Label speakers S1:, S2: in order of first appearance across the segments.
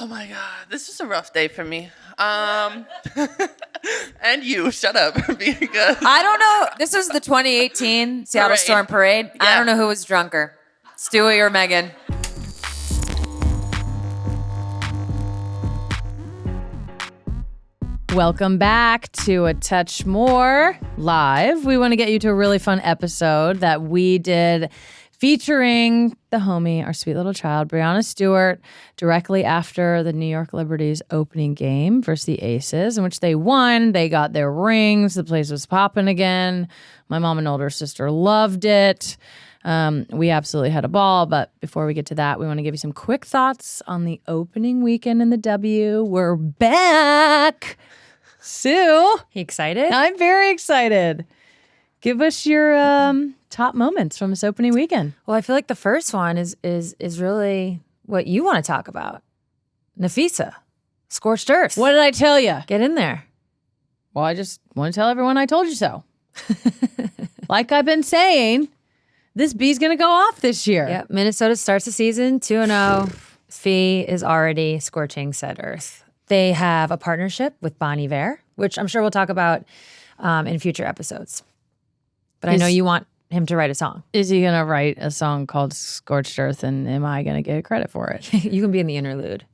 S1: Oh my God, this is a rough day for me. And you, shut up. Because
S2: I don't know. This is the 2018 Seattle
S1: Parade.
S2: Storm Parade.
S1: Yeah.
S2: I don't know who was drunker, Stewie or Megan.
S3: Welcome back to A Touch More Live. We want to get you to a really fun episode that we did featuring the homie, our sweet little child, Breanna Stewart, directly after the New York Liberty's opening game versus the Aces, in which they won. They got their rings. The place was popping again. My mom and older sister loved it. We absolutely had a ball, but before we get to that, we want to give you some quick thoughts on the opening weekend in the W. We're back. Sue,
S2: You excited?
S3: I'm very excited. Give us your top moments from this opening weekend.
S2: Well, I feel like the first one is really what you want to talk about. Nafisa, scorched earth.
S3: What did I tell you?
S2: Get in there.
S3: Well, I just want to tell everyone I told you so. Like I've been saying, this bee's going to go off this year.
S2: Yeah, Minnesota starts the season 2-0. Fee is already scorching said earth. They have a partnership with Bon Iver, which I'm sure we'll talk about in future episodes. But I know you want him to write a song.
S3: Is he going to write a song called Scorched Earth, and am I going to get credit for it?
S2: You can be in the interlude.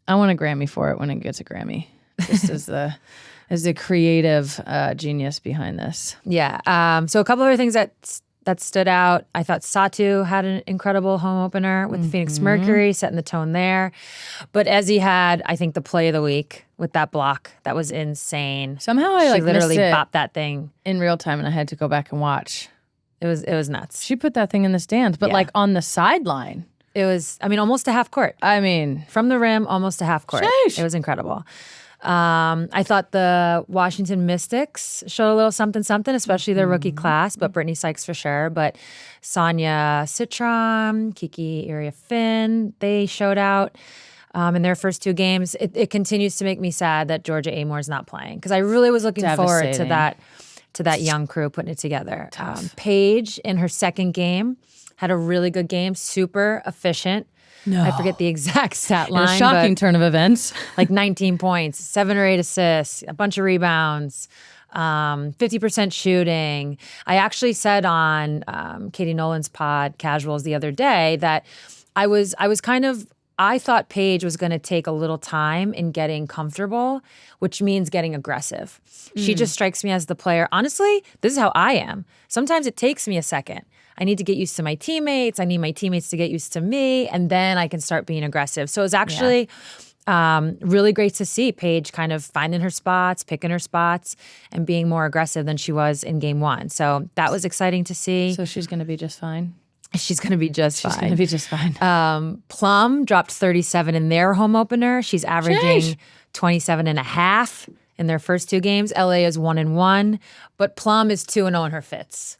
S3: I want a Grammy for it when it gets a Grammy, just as the creative genius behind this.
S2: Yeah. So a couple other things that stood out. I thought Satu had an incredible home opener with the Phoenix Mercury, setting the tone there. But Ezzy had, I think, the play of the week with that block. That was insane.
S3: Somehow I
S2: She literally
S3: missed it
S2: bopped that thing.
S3: in real time, and I had to go back and watch.
S2: It was nuts.
S3: She put that thing in the stands, but
S2: Yeah.
S3: like on the sideline.
S2: It was, almost a half court.
S3: I mean,
S2: From the rim, almost a half court.
S3: Sheesh.
S2: It was incredible. I thought the Washington Mystics showed a little something, especially their rookie class, but Brittany Sykes for sure. But Sonia Citron, Kiki Iriya-Finn, they showed out in their first two games. It continues to make me sad that Georgia Amoore is not playing because I really was looking forward to that young crew putting it together. Paige in her second game had a really good game, super efficient.
S3: no.
S2: I forget the exact stat line.
S3: a shocking
S2: but
S3: turn of events.
S2: like 19 points, 7 or 8 assists, a bunch of rebounds, 50% shooting. I actually said on Katie Nolan's pod, Casuals, the other day that I thought Paige was going to take a little time in getting comfortable, which means getting aggressive. She just strikes me as the player. Honestly, this is how I am. Sometimes it takes me a second. I need to get used to my teammates. I need my teammates to get used to me, and then I can start being aggressive. So it was actually really great to see Paige kind of finding her spots, picking her spots, and being more aggressive than she was in game one. So that was exciting to see.
S3: So she's going to be just fine.
S2: She's going to be just fine.
S3: She's going to be just fine.
S2: Plum dropped 37 in their home opener. She's averaging
S3: Sheesh.
S2: 27 and a half in their first two games. LA is 1-1, but Plum is 2-0 in her fits.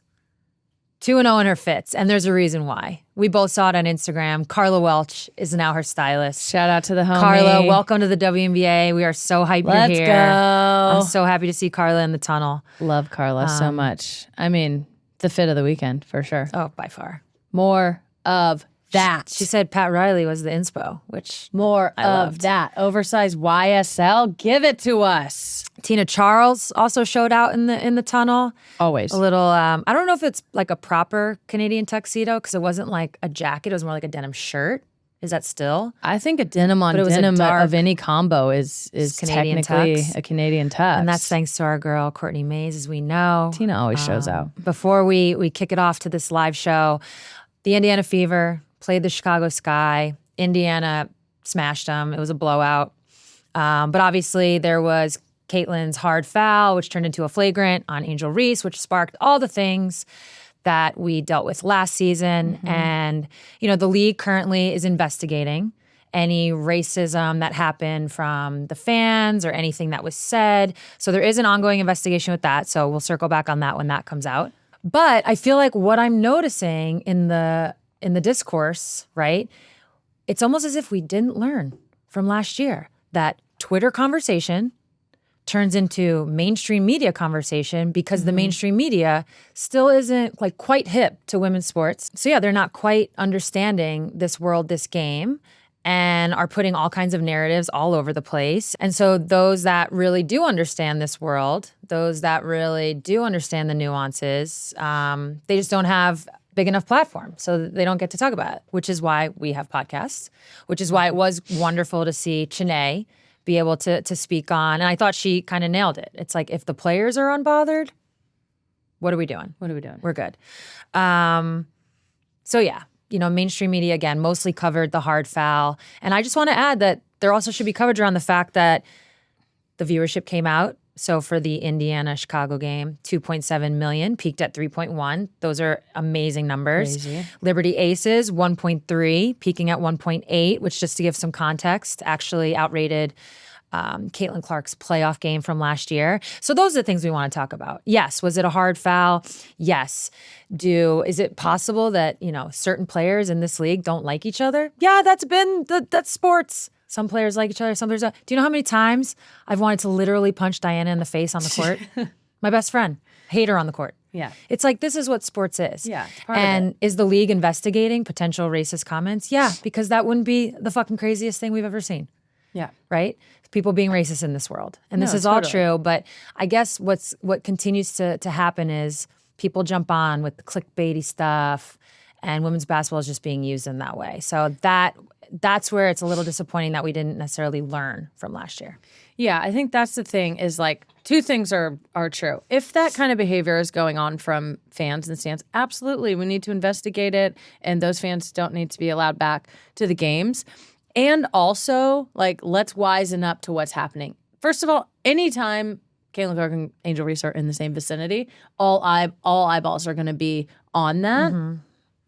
S2: 2-0 in her fits, and there's a reason why. We both saw it on Instagram. Carla Welch is now her stylist.
S3: Shout out to the homie.
S2: Carla, welcome to the WNBA. We are so hyped
S3: Let's
S2: you're here.
S3: go.
S2: I'm so happy to see Carla in the tunnel.
S3: Love Carla so much. I mean, the fit of the weekend for sure.
S2: Oh, by far.
S3: More of that.
S2: She said Pat Riley was the inspo, which
S3: More
S2: I
S3: of
S2: loved.
S3: that. Oversized YSL. Give it to us.
S2: Tina Charles also showed out in the tunnel.
S3: Always.
S2: A little, I don't know if it's like a proper Canadian tuxedo because it wasn't like a jacket. It was more like a denim shirt. Is that still?
S3: I think a denim on
S2: But it was a
S3: denim
S2: dark-
S3: of any combo is
S2: Canadian
S3: technically
S2: tux.
S3: a Canadian tux.
S2: And that's thanks to our girl, Courtney Mays, as we know.
S3: Tina always shows out.
S2: Before we kick it off to this live show, the Indiana Fever played the Chicago Sky. Indiana smashed them. It was a blowout. But obviously there was Caitlin's hard foul, which turned into a flagrant on Angel Reese, which sparked all the things that we dealt with last season. And, the league currently is investigating any racism that happened from the fans or anything that was said. So there is an ongoing investigation with that. So we'll circle back on that when that comes out. But I feel like what I'm noticing in the discourse, right? It's almost as if we didn't learn from last year that Twitter conversation turns into mainstream media conversation because the mainstream media still isn't like quite hip to women's sports. So yeah, they're not quite understanding this world, this game. and are putting all kinds of narratives all over the place. And so those that really do understand this world, those that really do understand the nuances, they just don't have big enough platform, so they don't get to talk about it, which is why we have podcasts, which is why it was wonderful to see Chene be able to speak on. And I thought she kind of nailed it. It's like, if the players are unbothered, what are we doing?
S3: What are we doing?
S2: We're good. So yeah, mainstream media, again, mostly covered the hard foul. And I just want to add that there also should be coverage around the fact that the viewership came out. So for the Indiana-Chicago game, 2.7 million, peaked at 3.1. Those are amazing numbers.
S3: Crazy.
S2: Liberty Aces, 1.3, peaking at 1.8, which, just to give some context, actually outrated Caitlin Clark's playoff game from last year. So those are the things we want to talk about. Yes. Was it a hard foul? Yes. Is it possible that, certain players in this league don't like each other? Yeah, that's sports. Some players like each other, some players don't. Do you know how many times I've wanted to literally punch Diana in the face on the court? My best friend. Hate her on the court.
S3: Yeah.
S2: It's like, this is what sports is.
S3: Yeah. It's part of
S2: and
S3: it.
S2: Is the league investigating potential racist comments? Yeah, because that wouldn't be the fucking craziest thing we've ever seen.
S3: Yeah.
S2: Right? People being racist in this world. And this
S3: No,
S2: is all
S3: totally.
S2: true, but I guess what continues to happen is people jump on with the clickbaity stuff, and women's basketball is just being used in that way. So that's where it's a little disappointing that we didn't necessarily learn from last year.
S3: Yeah, I think that's the thing, is like, two things are true. If that kind of behavior is going on from fans and stands, absolutely, we need to investigate it, and those fans don't need to be allowed back to the games. And also, like, let's wisen up to what's happening. First of all, anytime Caitlin Clark and Angel Reese are in the same vicinity, all eyeballs are going to be on that. Mm-hmm.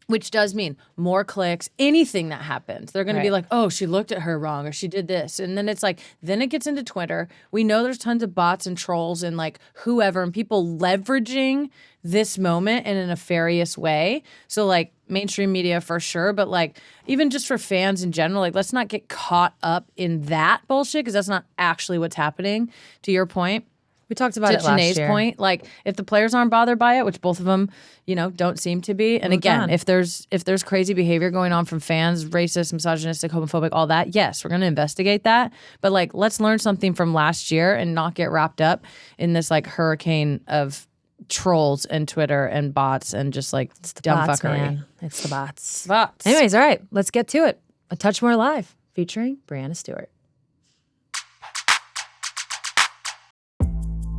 S3: Which does mean more clicks, anything that happens. They're going to be like, oh, she looked at her wrong, or she did this. And then it's like, then it gets into Twitter. We know there's tons of bots and trolls and like whoever, and people leveraging this moment in a nefarious way. So like mainstream media for sure, but like even just for fans in general, like let's not get caught up in that bullshit, because that's not actually what's happening. To your point.
S2: We talked about it last
S3: Janay's
S2: year.
S3: point, like if the players aren't bothered by it, which both of them, don't seem to be. And again, if there's crazy behavior going on from fans, racist, misogynistic, homophobic, all that, yes, we're going to investigate that. But like, let's learn something from last year and not get wrapped up in this like hurricane of trolls and Twitter and bots and just like dumb
S2: bots,
S3: fuckery.
S2: man. It's the bots.
S3: Bots.
S2: Anyways, all right, let's get to it. A Touch More Live featuring Breanna Stewart.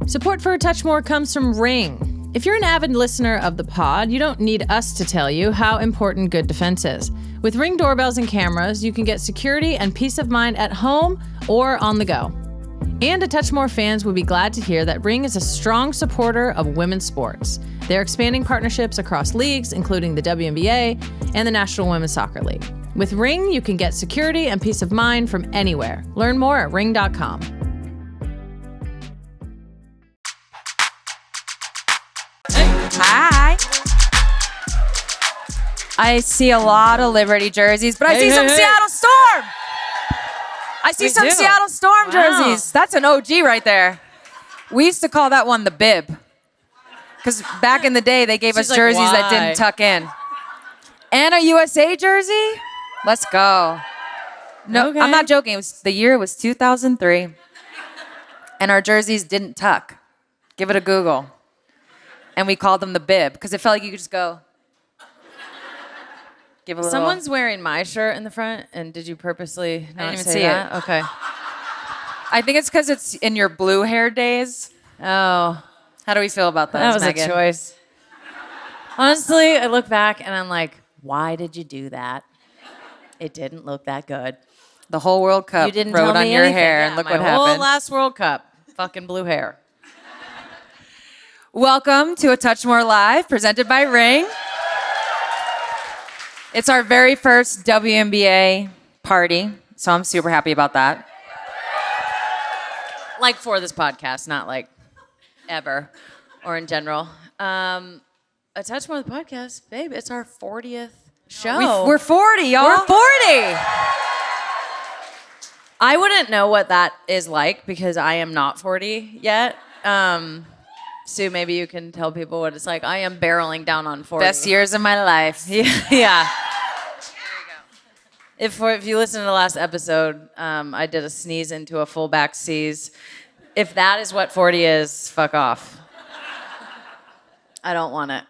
S3: Support for A Touch More comes from Ring. If you're an avid listener of the pod, you don't need us to tell you how important good defense is. With Ring doorbells and cameras, you can get security and peace of mind at home or on the go. And A Touch More fans will be glad to hear that Ring is a strong supporter of women's sports. They're expanding partnerships across leagues, including the WNBA and the National Women's Soccer League. With Ring, you can get security and peace of mind from anywhere. Learn more at ring.com.
S4: Hi. I see a lot of Liberty jerseys, but I see some Seattle Storm. I see some Seattle Storm jerseys. That's an OG right there. We used to call that one the bib. Because back in the day, they gave us jerseys that didn't tuck in. And a USA jersey? Let's go. No,
S3: Okay.
S4: I'm not joking. The year was 2003. And our jerseys didn't tuck. Give it a Google. And we called them the bib because it felt like you could just go. Give a little.
S5: Someone's wearing my shirt in the front, and did you purposely not
S4: even
S5: say
S4: see
S5: that?
S4: it.
S5: Okay.
S4: I think it's because it's in your blue hair days.
S5: Oh,
S4: How do we feel about that?
S5: that was
S4: Megan?
S5: a choice. Honestly, I look back and I'm like, why did you do that? It didn't look that good.
S4: The whole World Cup
S5: You didn't
S4: rode
S5: tell
S4: on
S5: me
S4: your
S5: anything.
S4: hair,
S5: Yeah,
S4: and look
S5: my
S4: what
S5: whole
S4: happened.
S5: last World Cup, fucking blue hair.
S4: Welcome to A Touch More Live, presented by Ring. It's our very first WNBA party, so I'm super happy about that.
S5: Like for this podcast, not like ever or in general. A Touch More the podcast, babe. It's our 40th show.
S4: We're 40, y'all.
S5: We're 40. I wouldn't know what that is like because I am not 40 yet. Sue, maybe you can tell people what it's like. I am barreling down on 40.
S4: Best years of my life.
S5: Yeah. If you listen to the last episode, I did a sneeze into a full back seize. If that is what 40 is, fuck off. I don't want it.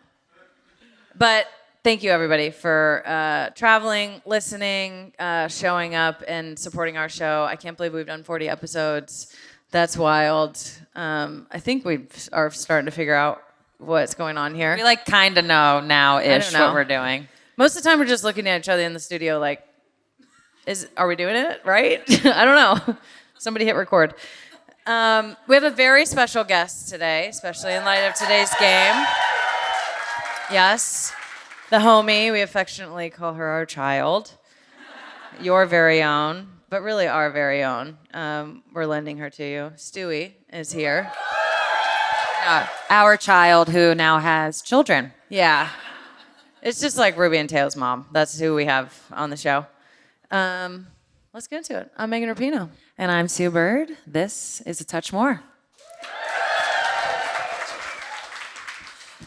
S5: But thank you, everybody, for traveling, listening, showing up, and supporting our show. I can't believe we've done 40 episodes. That's wild. I think we are starting to figure out what's going on here.
S4: We like kind of know now-ish
S5: know.
S4: what we're doing.
S5: Most of the time, we're just looking at each other in the studio like, are we doing it right? I don't know. Somebody hit record. We have a very special guest today, especially in light of today's game. Yes, the homie. We affectionately call her our child. Your very own, but really our very own. We're lending her to you. Stewie is here.
S4: Our child who now has children.
S5: Yeah. It's just like Ruby and Teo's mom. That's who we have on the show. Let's get into it. I'm Megan Rapinoe.
S4: And I'm Sue Bird. This is A Touch More.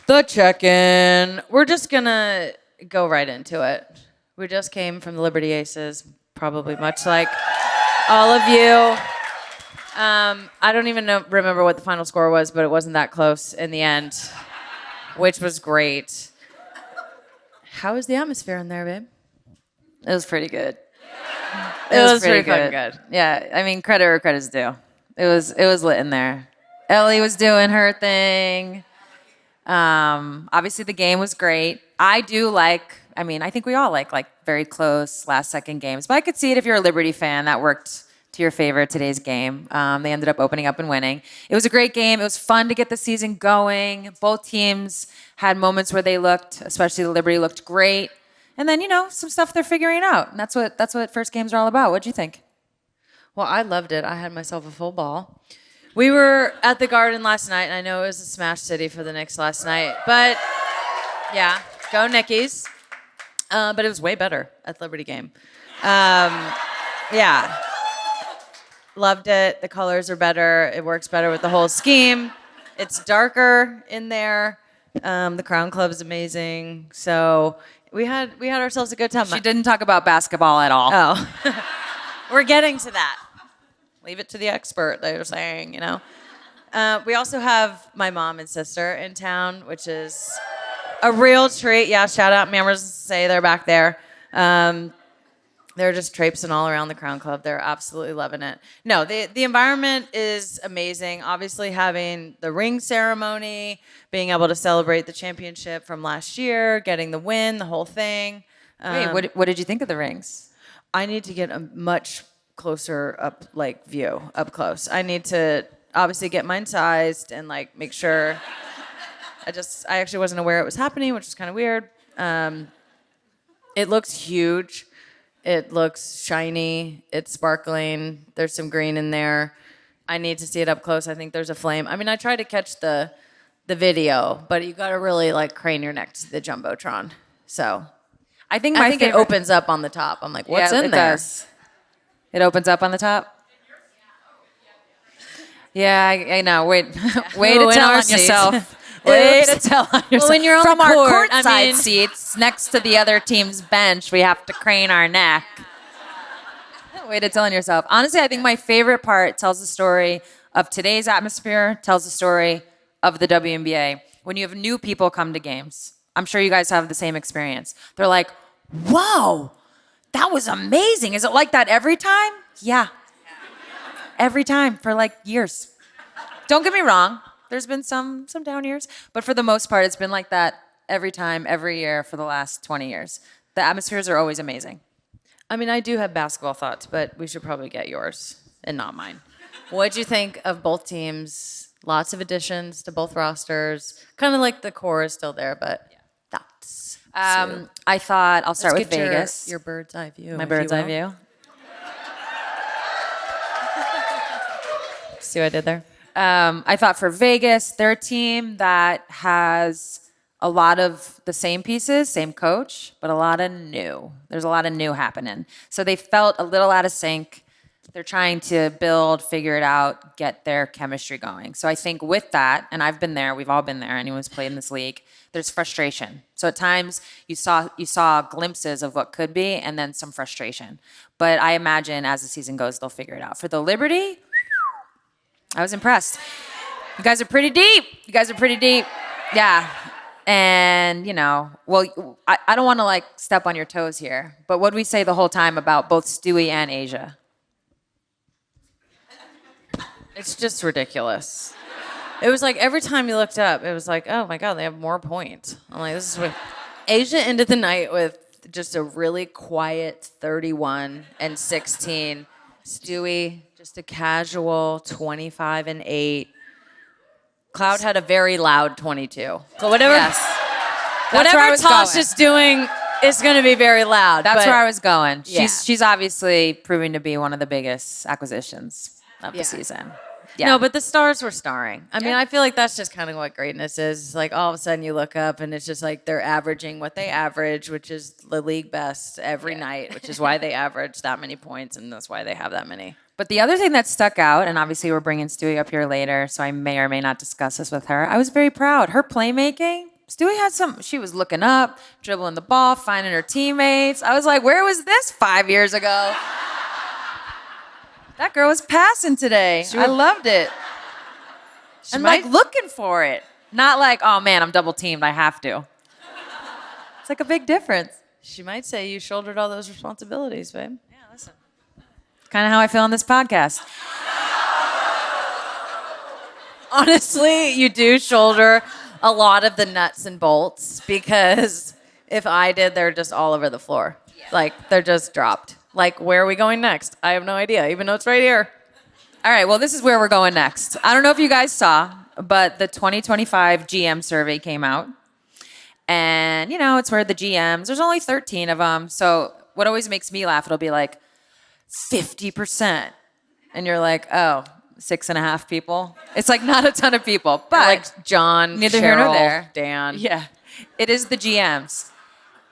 S5: The check-in. We're just gonna go right into it. We just came from the Liberty Aces, probably much like all of you. I don't even remember what the final score was, but it wasn't that close in the end, which was great. How is the atmosphere in there, babe?
S4: It was pretty good.
S5: It was pretty fucking good.
S4: Yeah, I mean, credit where credit's due. It was lit in there. Ellie was doing her thing. Obviously, the game was great. I think we all like very close last-second games. But I could see it if you're a Liberty fan. That worked to your favor today's game. They ended up opening up and winning. It was a great game. It was fun to get the season going. Both teams had moments where they looked, especially the Liberty looked great. And then, some stuff they're figuring out. And that's what first games are all about. What'd you think?
S5: Well, I loved it. I had myself a full ball. We were at the Garden last night, and I know it was a smash city for the Knicks last night. But, yeah, go Nickies. But it was way better at the Liberty game. Yeah. Loved it. The colors are better. It works better with the whole scheme. It's darker in there. The Crown Club is amazing. So we had ourselves a good time.
S4: She didn't talk about basketball at all.
S5: Oh. We're getting to that. Leave it to the expert, they were saying, We also have my mom and sister in town, which is a real treat. Yeah, shout out Mammers, say they're back there. They're just traipsing all around the Crown Club. They're absolutely loving it. No, the environment is amazing. Obviously, having the ring ceremony, being able to celebrate the championship from last year, getting the win, the whole thing.
S4: Wait, what did you think of the rings?
S5: I need to get a much closer up view up close. I need to obviously get mine sized and make sure. I actually wasn't aware it was happening, which is kind of weird. It looks huge. It looks shiny. It's sparkling. There's some green in there. I need to see it up close. I think there's a flame. I mean, I tried to catch the video, but you got to really crane your neck to the jumbotron. So I think it opens up on the top. I'm like, what's in there?
S4: Does. It opens up on the top? Yeah, I know. Way to tell on yourself. Way to tell on yourself.
S5: Well, when you're on
S4: From
S5: the
S4: our
S5: court,
S4: courtside seats next to the other team's bench, we have to crane our neck. Way to tell on yourself. Honestly, I think my favorite part tells the story of today's atmosphere, tells the story of the WNBA. When you have new people come to games, I'm sure you guys have the same experience. They're like, whoa, that was amazing. Is it like that every time? Yeah. Every time for years. Don't get me wrong. There's been some down years, but for the most part, it's been like that every time, every year for the last 20 years. The atmospheres are always amazing.
S5: I mean, I do have basketball thoughts, but we should probably get yours and not mine. What'd you think of both teams? Lots of additions to both rosters. Kind of the core is still there, but thoughts.
S4: I thought I'll start with Vegas.
S5: Your bird's eye view.
S4: My bird's eye view.
S5: See what I did there?
S4: I thought for Vegas, they're a team that has a lot of the same pieces, same coach, but a lot of new. There's a lot of new happening. So they felt a little out of sync They're trying to build, figure it out, get their chemistry going. So I think with that, and I've been there, we've all been there, anyone who's played in this league, there's frustration. So at times you saw glimpses of what could be and then some frustration. But I imagine as the season goes, they'll figure it out. For the Liberty, I was impressed. You guys are pretty deep. Yeah. And, I don't want to step on your toes here, but what did we say the whole time about both Stewie and Asia?
S5: It's just ridiculous. It was like every time you looked up, it was like, oh my God, they have more points. I'm like, this is what Asia ended the night with just a really quiet 31 and 16. Stewie, just a casual 25 and 8. Cloud had a very loud 22. So whatever Tosh is doing is going to be very loud.
S4: That's where I was going.
S5: Yeah.
S4: She's obviously proving to be one of the biggest acquisitions of the season. Yeah.
S5: No, but the stars were starring. I mean, I feel like that's just kind of what greatness is. It's like all of a sudden you look up and it's just like they're averaging what they average, which is the league best every night, which is why they average that many points and that's why they have that many.
S4: But the other thing that stuck out, and obviously we're bringing Stewie up here later, so I may or may not discuss this with her. I was very proud. Her playmaking, Stewie had she was looking up, dribbling the ball, finding her teammates. I was like, where was this 5 years ago? That girl was passing today. I loved it. And looking for it. Not like, oh man, I'm double teamed, I have to. It's like a big difference.
S5: She might say you shouldered all those responsibilities, babe.
S4: Yeah, listen. Kind of how I feel on this podcast.
S5: Honestly, you do shoulder a lot of the nuts and bolts because if I did, they're just all over the floor. Yeah. Like, they're just dropped. Like, where are we going next? I have no idea, even though it's right here.
S4: All right, well, this is where we're going next. I don't know if you guys saw, but the 2025 GM survey came out. And, it's where the GMs, there's only 13 of them. So what always makes me laugh, it'll be like 50%. And you're like, oh, 6.5 people. It's like not a ton of people. But
S5: like John,
S4: neither
S5: Cheryl,
S4: here nor there.
S5: Dan.
S4: Yeah, it is the GMs.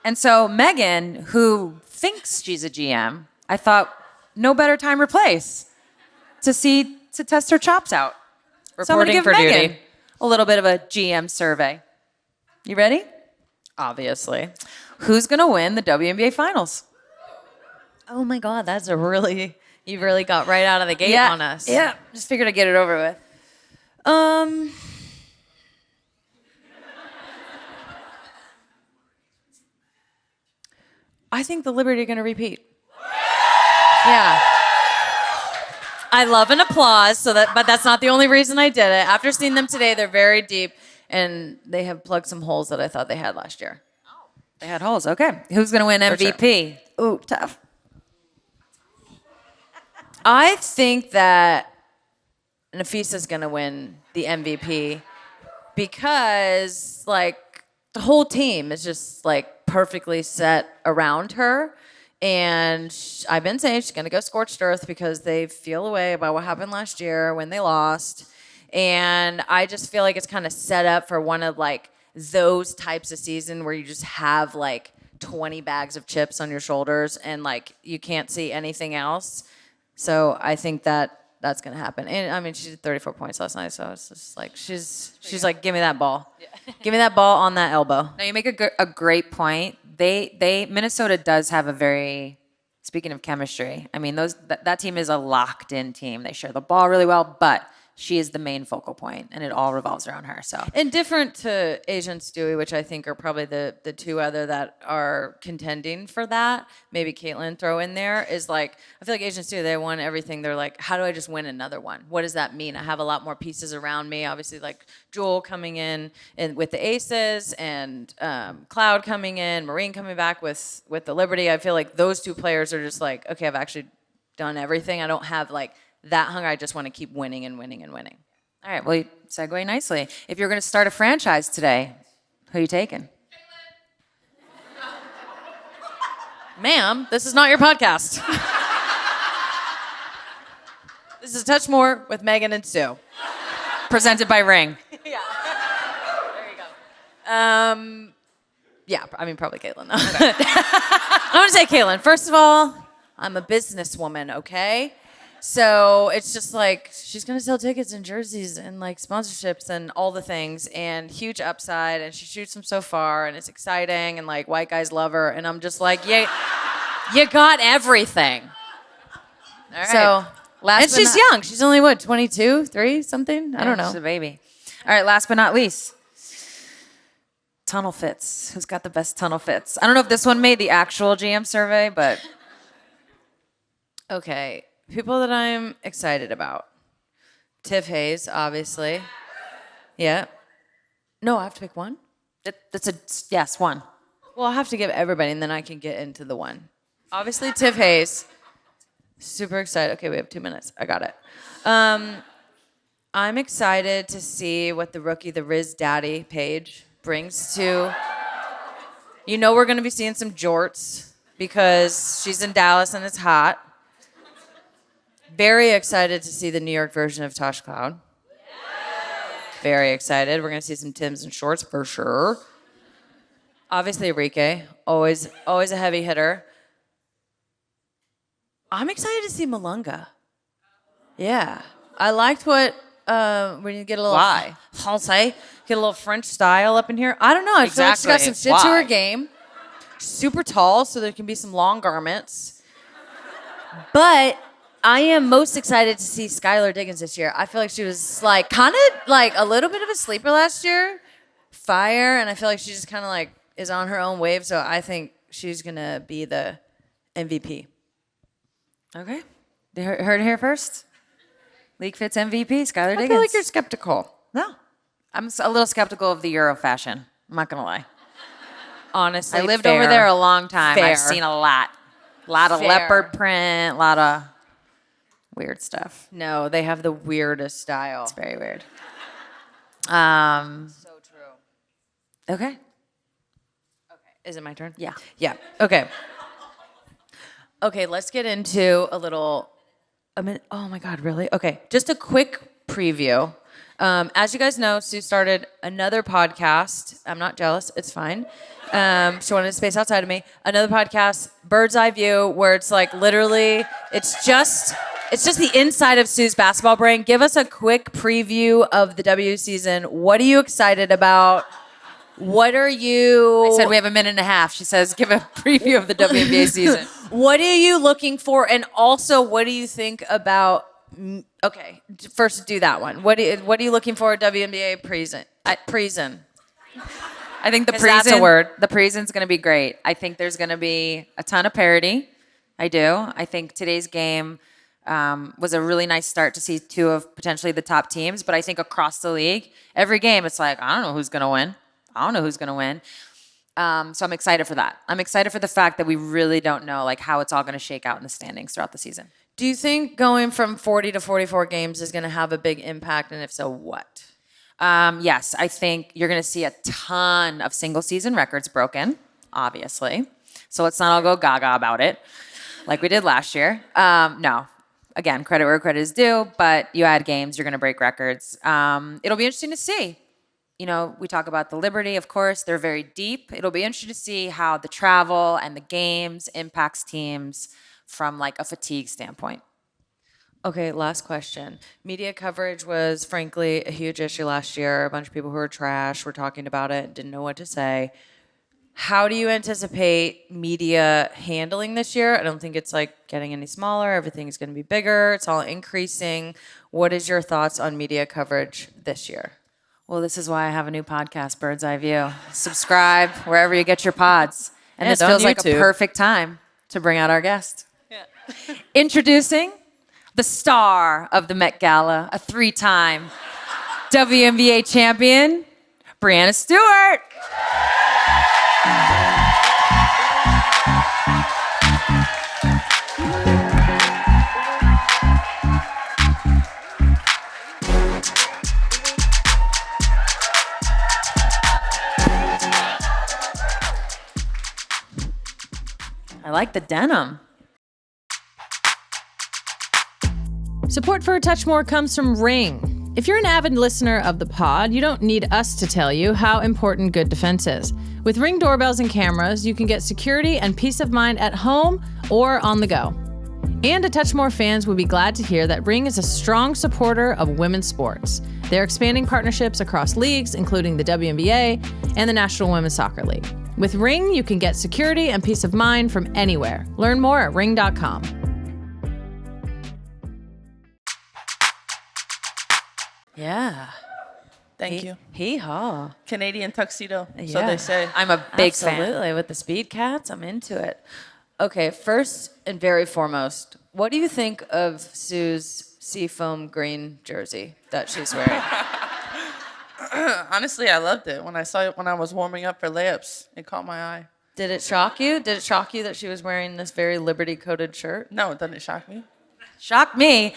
S4: And so Megan, who thinks she's a GM, I thought no better time or place to test her chops out. So I'm gonna give Megan a little bit of a GM survey. You ready?
S5: Obviously.
S4: Who's gonna win the WNBA Finals?
S5: Oh my God, you really got right out of the gate on us.
S4: Yeah, just figured I'd get it over with.
S5: I think the Liberty are going to repeat. Yeah. I love an applause, but that's not the only reason I did it. After seeing them today, they're very deep, and they have plugged some holes that I thought they had last year.
S4: They had holes. Okay. Who's going to win MVP?
S5: Sure. Ooh, tough. I think that Nafisa's going to win the MVP because, the whole team is just, perfectly set around her. And I've been saying she's going to go scorched earth because they feel a way about what happened last year when they lost. And I just feel like it's kind of set up for one of, those types of season where you just have, 20 bags of chips on your shoulders and, you can't see anything else. So I think that's going to happen. And, I mean, she did 34 points last night, so it's just she's like, give me that ball. Yeah. Give me that ball on that elbow.
S4: Now, you make a great point. Minnesota does have a very, speaking of chemistry, I mean, that team is a locked-in team. They share the ball really well, but she is the main focal point, and it all revolves around her. So,
S5: and different to Asia and Stewie, which I think are probably the two other that are contending for that. Maybe Caitlin throw in there is I feel like Asia and Stewie, they won everything. They're like, how do I just win another one? What does that mean? I have a lot more pieces around me. Obviously, Jewel coming in and with the Aces, and Cloud coming in, Marine coming back with the Liberty. I feel like those two players are just okay, I've actually done everything. I don't have that hunger. I just want to keep winning and winning and winning.
S4: All right, well, you segue nicely. If you're going to start a franchise today, who are you taking?
S5: Ma'am, this is not your podcast. This is Touch More with Megan and Sue.
S4: Presented by Ring.
S5: Yeah. There you go. Yeah, I mean, probably Caitlin, though. Okay. I'm going to say Caitlin. First of all, I'm a businesswoman, okay? So it's just like she's gonna sell tickets and jerseys and like sponsorships and all the things and huge upside, and she shoots them so far and it's exciting and like white guys love her, and I'm just like, yeah, you got everything.
S4: All right.
S5: So
S4: Last
S5: and
S4: but
S5: she's
S4: not-
S5: young. She's only what, 22, 3, something? I don't know.
S4: She's a baby. All right, last but not least, tunnel fits. Who's got the best tunnel fits? I don't know if this one made the actual GM survey, but
S5: Okay, people that I'm excited about. Tiff Hayes, obviously. Yeah. No, I have to pick one?
S4: yes, one.
S5: Well, I'll have to give everybody, and then I can get into the one. Obviously, Tiff Hayes. Super excited. Okay, we have 2 minutes. I got it. I'm excited to see what the rookie, the Riz Daddy Paige, brings to. You know we're going to be seeing some jorts because she's in Dallas and it's hot. Very excited to see the New York version of Tosh Cloud. Very excited. We're going to see some Tims and shorts for sure. Obviously, Enrique, always a heavy hitter. I'm excited to see Malunga. Yeah, I liked what when you get a little
S4: Why?
S5: Français, get a little French style up in here. I don't know. I feel like she's got some shit to her
S4: Why?
S5: game. Super tall, so there can be some long garments. But I am most excited to see Skylar Diggins this year. I feel like she was like kind of like a little bit of a sleeper last year. Fire, and I feel like she just kind of like is on her own wave. So I think she's gonna be the MVP.
S4: Okay. You heard it here first? League Fits MVP, Skylar Diggins.
S5: I feel like you're skeptical.
S4: No. I'm a little skeptical of the Euro fashion. I'm not going to lie.
S5: Honestly,
S4: I lived
S5: fair.
S4: over there a long time.
S5: Fair.
S4: I've seen a lot. A lot of
S5: Fair.
S4: leopard print, a lot of weird stuff.
S5: No, they have the weirdest style.
S4: It's very weird.
S5: So true.
S4: Okay.
S5: Is it my turn?
S4: Yeah.
S5: Yeah. Okay. Okay, let's get into a little. Oh my God, really? Okay, just a quick preview. As you guys know, Sue started another podcast. I'm not jealous. It's fine. She wanted to space outside of me. Another podcast, Bird's Eye View, where it's like literally, it's just the inside of Sue's basketball brain. Give us a quick preview of the W season. What are you excited about? What are you?
S4: I said we have a minute and a half. She says, give a preview of the WNBA season.
S5: What are you looking for? And also, what do you think about? Okay, first do that one. What are you looking for at WNBA Prezen?
S4: I think the
S5: That's a
S4: Prezen,
S5: word.
S4: The Prezen's going to be great. I think there's going to be a ton of parity. I do. I think today's game was a really nice start to see two of potentially the top teams. But I think across the league, every game, it's like, I don't know who's going to win. So I'm excited for that. I'm excited for the fact that we really don't know like how it's all going to shake out in the standings throughout the season.
S5: Do you think going from 40 to 44 games is going to have a big impact? And if so, what?
S4: Yes, I think you're going to see a ton of single season records broken, obviously. So let's not all go gaga about it like we did last year. No. Again, credit where credit is due, but you add games, you're going to break records. It'll be interesting to see. You know, we talk about the Liberty, of course. They're very deep. It'll be interesting to see how the travel and the games impacts teams from like a fatigue standpoint.
S5: Okay, last question. Media coverage was frankly a huge issue last year. A bunch of people who were trash were talking about it, didn't know what to say. How do you anticipate media handling this year? I don't think it's like getting any smaller. Everything's going to be bigger. It's all increasing. What is your thoughts on media coverage this year?
S4: Well, this is why I have a new podcast, Bird's Eye View. Subscribe wherever you get your pods. And this
S5: on
S4: feels like a
S5: YouTube.
S4: perfect time to bring out our guest. Introducing the star of the Met Gala, a 3-time WNBA champion, Brianna Stewart. I like the denim.
S3: Support for A Touch More comes from Ring. If you're an avid listener of the pod, you don't need us to tell you how important good defense is. With Ring doorbells and cameras, you can get security and peace of mind at home or on the go. And A Touch More fans would be glad to hear that Ring is a strong supporter of women's sports. They're expanding partnerships across leagues, including the WNBA and the National Women's Soccer League. With Ring, you can get security and peace of mind from anywhere. Learn more at ring.com.
S5: Yeah.
S1: Thank you.
S5: Hee-haw.
S1: Canadian tuxedo, so
S5: Yeah.
S1: they say.
S5: I'm a big fan.
S4: Absolutely. With the speed cats, I'm into it. Okay, first and very foremost, what do you think of Sue's seafoam green jersey that she's wearing?
S1: Honestly, I loved it. When I saw it when I was warming up for layups, it caught my eye.
S5: Did it shock you? Did it shock you that she was wearing this very Liberty-coated shirt?
S1: No, it doesn't shock me.
S4: Shocked me.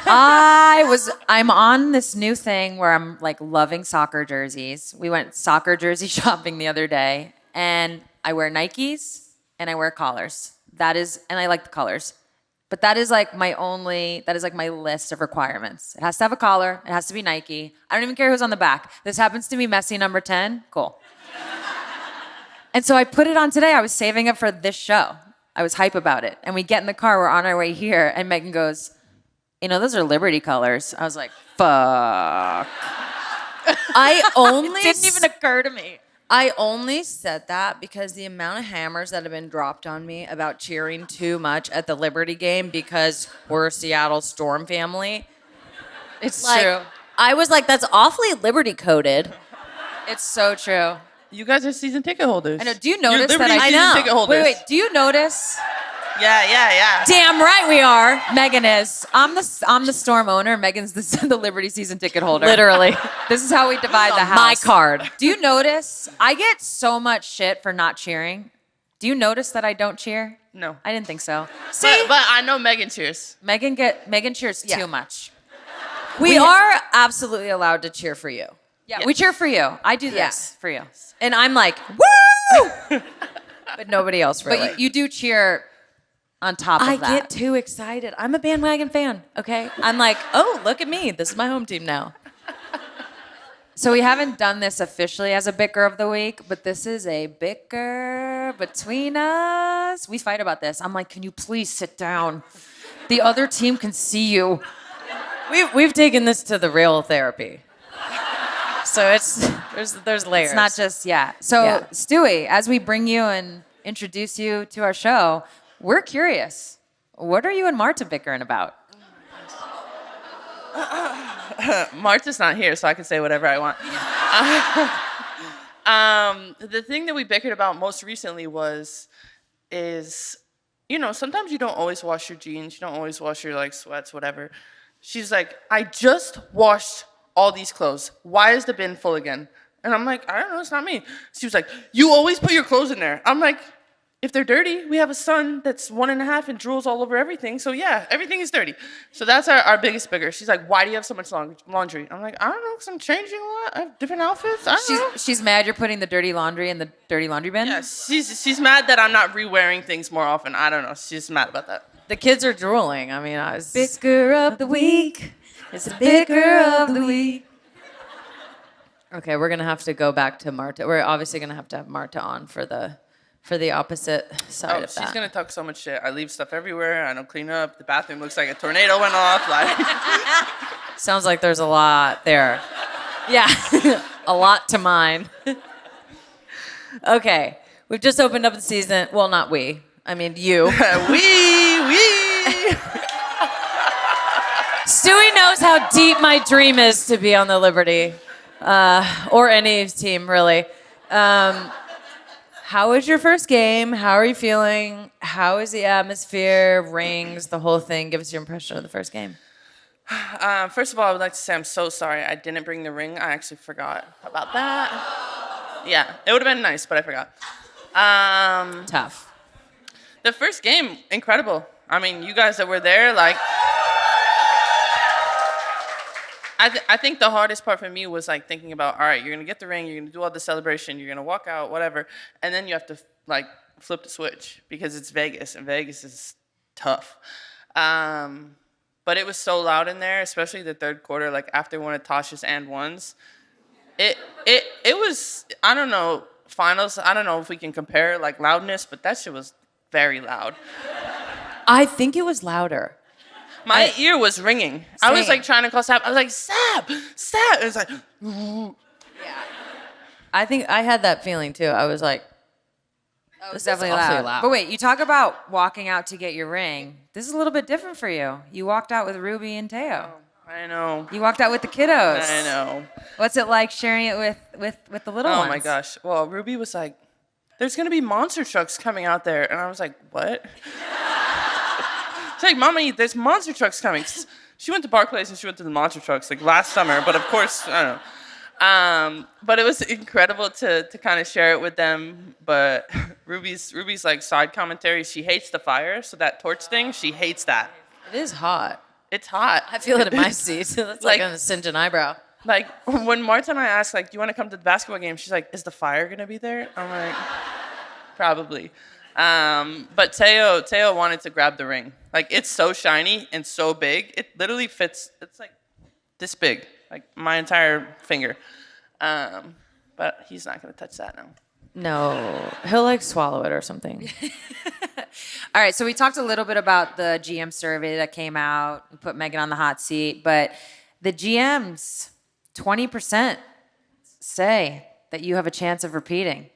S4: I'm on this new thing where I'm like loving soccer jerseys. We went soccer jersey shopping the other day, and I wear Nikes and I wear collars. And I like the colors. But that is like my list of requirements. It has to have a collar, it has to be Nike. I don't even care who's on the back. This happens to be Messi number 10, cool. And so I put it on today. I was saving it for this show. I was hype about it. And we get in the car, we're on our way here, and Megan goes, those are Liberty colors. I was like, fuck.
S5: It
S4: didn't even occur to me.
S5: I only said that because the amount of hammers that have been dropped on me about cheering too much at the Liberty game because we're a Seattle Storm family.
S4: It's
S5: Like,
S4: true.
S5: I was like, that's awfully Liberty coded.
S4: It's so true.
S1: You guys are season ticket holders.
S4: I know. Do you
S1: You're
S4: notice that
S1: Liberty
S4: I
S1: season
S5: know.
S1: ticket holders.
S4: Wait. Do you notice?
S1: Yeah.
S4: Damn right we are. Megan is. I'm the Storm owner. Megan's the Liberty season ticket holder.
S5: Literally.
S4: This is how we divide the house.
S5: My card.
S4: Do you notice? I get so much shit for not cheering. Do you notice that I don't cheer?
S1: No.
S4: I didn't think so. See,
S1: But I know Megan cheers.
S4: Megan cheers too much.
S5: We are absolutely allowed to cheer for you.
S4: Yeah, we cheer for you. I do this for you.
S5: And I'm like, woo! But nobody else really.
S4: But you do cheer on top of
S5: I
S4: that.
S5: get too excited. I'm a bandwagon fan, okay? I'm like, oh, look at me. This is my home team now.
S4: So we haven't done this officially as a Bicker of the Week, but this is a Bicker between us. We fight about this. I'm like, can you please sit down? The other team can see you.
S5: We've taken this to the real therapy. So there's layers.
S4: It's not just, So,
S5: Yeah.
S4: Stewie, as we bring you and introduce you to our show, we're curious. What are you and Marta bickering about?
S1: Marta's not here, so I can say whatever I want. The thing that we bickered about most recently is, sometimes you don't always wash your jeans, you don't always wash your sweats, whatever. She's like, I just washed all these clothes. Why is the bin full again? And I'm like, I don't know, it's not me. She was like, you always put your clothes in there. I'm like, if they're dirty, we have a son that's 1.5 and drools all over everything. So yeah, everything is dirty. So that's our biggest bigger. She's like, why do you have so much laundry? I'm like, I don't know, because I'm changing a lot. I have different outfits. I don't know.
S4: She's mad you're putting the dirty laundry in the dirty laundry bin?
S1: Yeah, she's mad that I'm not re-wearing things more often. I don't know. She's mad about that.
S5: The kids are drooling. I mean, I was...
S4: Bicker of the Week. It's a Bicker of the Week.
S5: Okay, we're going to have to go back to Marta. We're obviously going to have Marta on for the opposite side of that.
S1: She's going to talk so much shit. I leave stuff everywhere. I don't clean up. The bathroom looks like a tornado went off.
S5: Sounds like there's a lot there. Yeah, a lot to mine. Okay, we've just opened up the season. Well, not we. I mean, you.
S1: we.
S5: Stewie knows how deep my dream is to be on the Liberty, or any team, really. How was your first game? How are you feeling? How is the atmosphere, rings, the whole thing? Give us your impression of the first game.
S1: First of all, I would like to say I'm so sorry I didn't bring the ring. I actually forgot about that. Yeah, it would have been nice, but I forgot.
S5: Tough.
S1: The first game, incredible. I mean, you guys that were there, I think the hardest part for me was thinking about, all right, you're gonna get the ring, you're gonna do all the celebration, you're gonna walk out, whatever, and then you have to flip the switch because it's Vegas, and Vegas is tough. But it was so loud in there, especially the third quarter, after one of Tasha's and ones. It was, I don't know, finals. I don't know if we can compare loudness, but that shit was very loud.
S5: I think it was louder.
S1: My ear was ringing. I was
S5: Same.
S1: like trying to call Sap. I was like, Sap. It was like,
S5: I think I had that feeling too. I was like,
S4: It was definitely loud. But wait, you talk about walking out to get your ring. This is a little bit different for you. You walked out with Ruby and Teo.
S1: I know.
S4: You walked out with the kiddos.
S1: I know.
S4: What's it like sharing it with the little
S1: Oh
S4: ones?
S1: my gosh. Well, Ruby was like, there's going to be monster trucks coming out there. And I was like, what? She's like, Mommy, there's monster trucks coming. She went to Barclays and she went to the monster trucks like last summer. But of course, I don't know. But it was incredible to kind of share it with them. But Ruby's like side commentary, she hates the fire. So that torch thing, she hates that.
S5: it is hot.
S1: It's hot.
S5: I feel it in my seat. That's like
S1: Like-
S5: a singe an eyebrow.
S1: Like, when Marta and I asked, like, do you want to come to the basketball game? She's like, is the fire going to be there? I'm like, probably. But Teo wanted to grab the ring. Like, it's so shiny and so big. It literally fits. It's like this big, like my entire finger. But he's not going to touch that now.
S5: No, he'll like swallow it or something.
S4: All right, so we talked a little bit about the GM survey that came out. We put Megan on the hot seat, but the GMs, 20% say that you have a chance of repeating.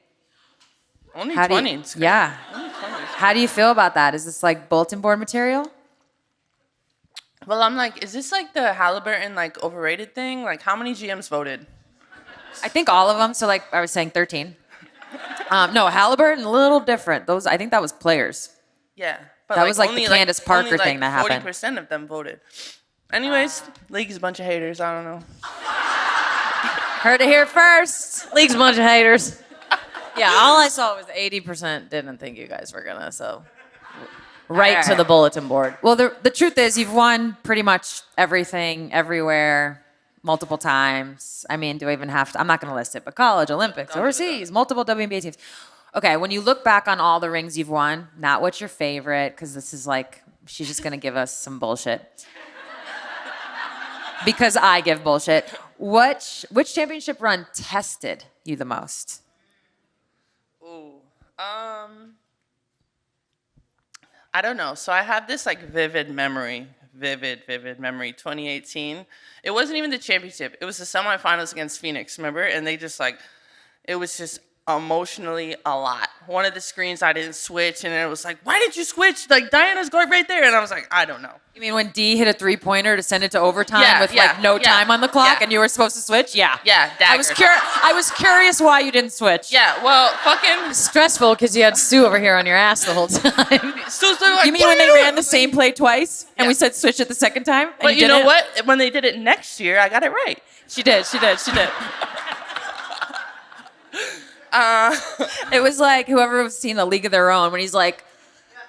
S1: Only
S4: How do
S1: 20.
S4: you,
S1: It's great.
S4: yeah.
S1: Only 20.
S4: How do you feel about that? Is this like bulletin board material?
S1: Well, I'm like, is this like the Halliburton, like, overrated thing? Like, how many GMs voted?
S4: I think all of them. So like I was saying 13. No, Halliburton, a little different. I think that was players.
S1: Yeah. But
S4: That was like the
S1: only,
S4: Candace Parker
S1: only,
S4: thing that happened.
S1: 40% of them voted. Anyways, league's a bunch of haters. I don't know.
S4: Heard it here first.
S5: League's a bunch of haters. Yeah, all I saw was 80% didn't think you guys were gonna. So right to the bulletin board.
S4: Well, the truth is you've won pretty much everything, everywhere, multiple times. I mean, do I even have to? I'm not going to list it, but college, Olympics, overseas, multiple WNBA teams. Okay, when you look back on all the rings you've won, not what's your favorite, because this is like, she's just going to give us some bullshit. Because I give bullshit. Which championship run tested you the most?
S1: Ooh. I don't know. So I have this like vivid memory, 2018. It wasn't even the championship. It was the semifinals against Phoenix, remember? And they just like, it was just emotionally a lot. One of the screens I didn't switch, and it was like, why didn't you switch? Like, Diana's guard right there. And I was like, I don't know.
S4: You mean when D hit a three-pointer to send it to overtime
S1: Yeah,
S4: with
S1: yeah,
S4: like no
S1: yeah,
S4: time on the clock
S1: yeah.
S4: and you were supposed to switch? Yeah.
S1: Yeah,
S4: I was curious why you didn't switch.
S1: Yeah, well, fucking
S5: Stressful because you had Sue over here on your ass the whole time.
S1: Sue's like,
S4: You mean
S1: what
S4: when
S1: are
S4: they
S1: doing?
S4: ran the same play twice and
S1: Yeah.
S4: we said switch it the second time? And
S1: But you
S4: did
S1: know
S4: it?
S1: what? When they did it next year, I got it right.
S4: She did. It was like whoever was seen A League of Their Own when he's like,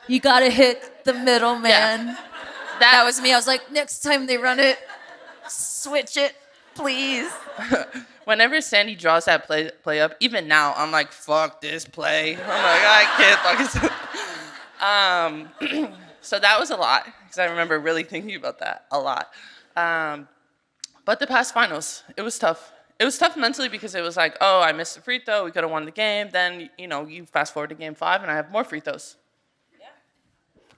S4: you got to hit the middle, man. That was me. I was like, next time they run it, switch it, please.
S1: Whenever Sandy draws that play up, even now, I'm like, fuck this play. I'm like, I can't fucking. So that was a lot, because I remember really thinking about that a lot. But the past finals, it was tough. It was tough mentally because it was like, oh, I missed a free throw. We could have won the game. Then, you fast forward to game 5, and I have more free throws. Yeah.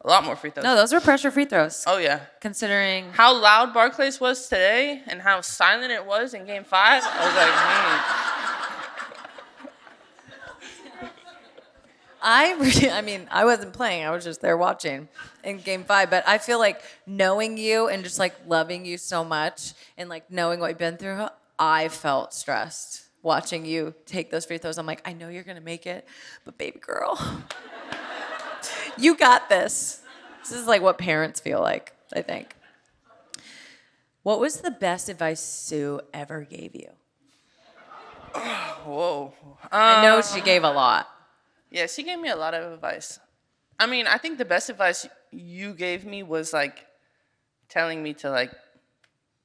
S1: A lot more free throws.
S4: No, those were pressure free throws.
S1: Oh, yeah.
S4: Considering
S1: How loud Barclays was today and how silent it was in game 5, I was like,
S5: I mean, I wasn't playing. I was just there watching in game 5. But I feel like knowing you and just like loving you so much and like knowing what you've been through, I felt stressed watching you take those free throws. I'm like, I know you're going to make it, but baby girl, you got this. This is like what parents feel like, I think. What was the best advice Sue ever gave you?
S1: whoa.
S5: I know she gave a lot.
S1: Yeah, she gave me a lot of advice. I mean, I think the best advice you gave me was like telling me to like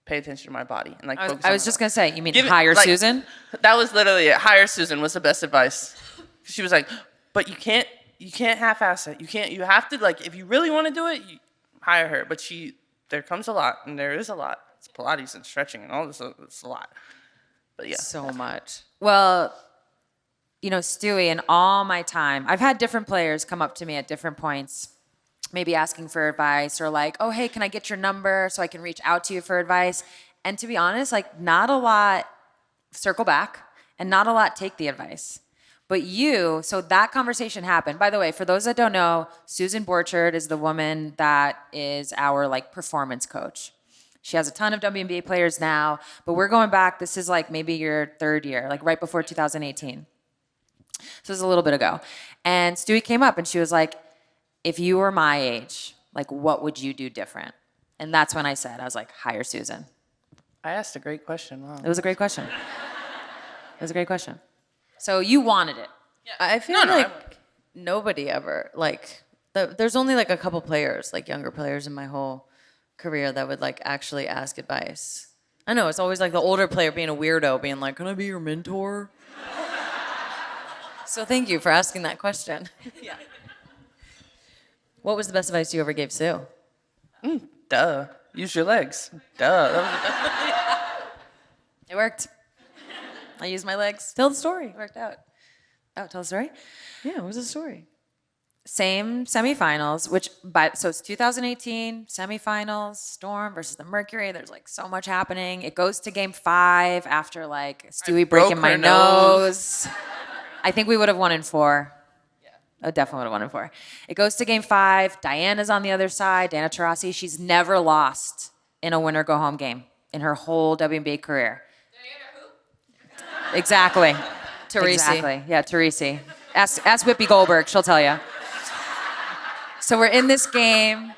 S1: pay attention to my body and like focus on
S4: I was just going to say, you mean
S1: Give it-
S4: hire
S1: like,
S4: Susan?
S1: That was literally it. Hire Susan was the best advice. She was like, but you can't half-ass it. You have to, like, if you really want to do it, you hire her. But there comes a lot, and there is a lot. It's Pilates and stretching and all this. It's a lot. But yeah.
S5: So much.
S4: Well, Stewie, in all my time, I've had different players come up to me at different points maybe asking for advice or like, oh, hey, can I get your number so I can reach out to you for advice? And to be honest, like not a lot circle back and not a lot take the advice. But so that conversation happened. By the way, for those that don't know, Susan Borchard is the woman that is our like performance coach. She has a ton of WNBA players now, but we're going back. This is like maybe your third year, like right before 2018. So this is a little bit ago. And Stewie came up and she was like, if you were my age, like what would you do different? And that's when I was like, hire Susan.
S1: I asked a great question. Wow.
S4: It was a great question. It was a great question. So you wanted it.
S5: I feel like nobody ever, like, there's only like a couple players, like younger players in my whole career that would like actually ask advice. I know, it's always like the older player being a weirdo, being like, can I be your mentor? So thank you for asking that question. Yeah. What was the best advice you ever gave Sue?
S1: Duh. Use your legs. Duh. That was the best.
S5: It worked. I used my legs. Tell the story. It worked out.
S4: Oh, tell the story?
S5: Yeah, what was the story?
S4: Same semifinals, so it's 2018 semifinals, Storm versus the Mercury. There's like so much happening. It goes to game 5 after like Stewie breaking my nose. I think we would have won in 4. Yeah. I definitely would have won in 4. It goes to game 5. Diana's on the other side. Diana Taurasi. She's never lost in a winner go home game in her whole WNBA career. Exactly.
S5: Teresi.
S4: Exactly. Yeah, Teresi. Ask Whoopi Goldberg. She'll tell you. So we're in this game.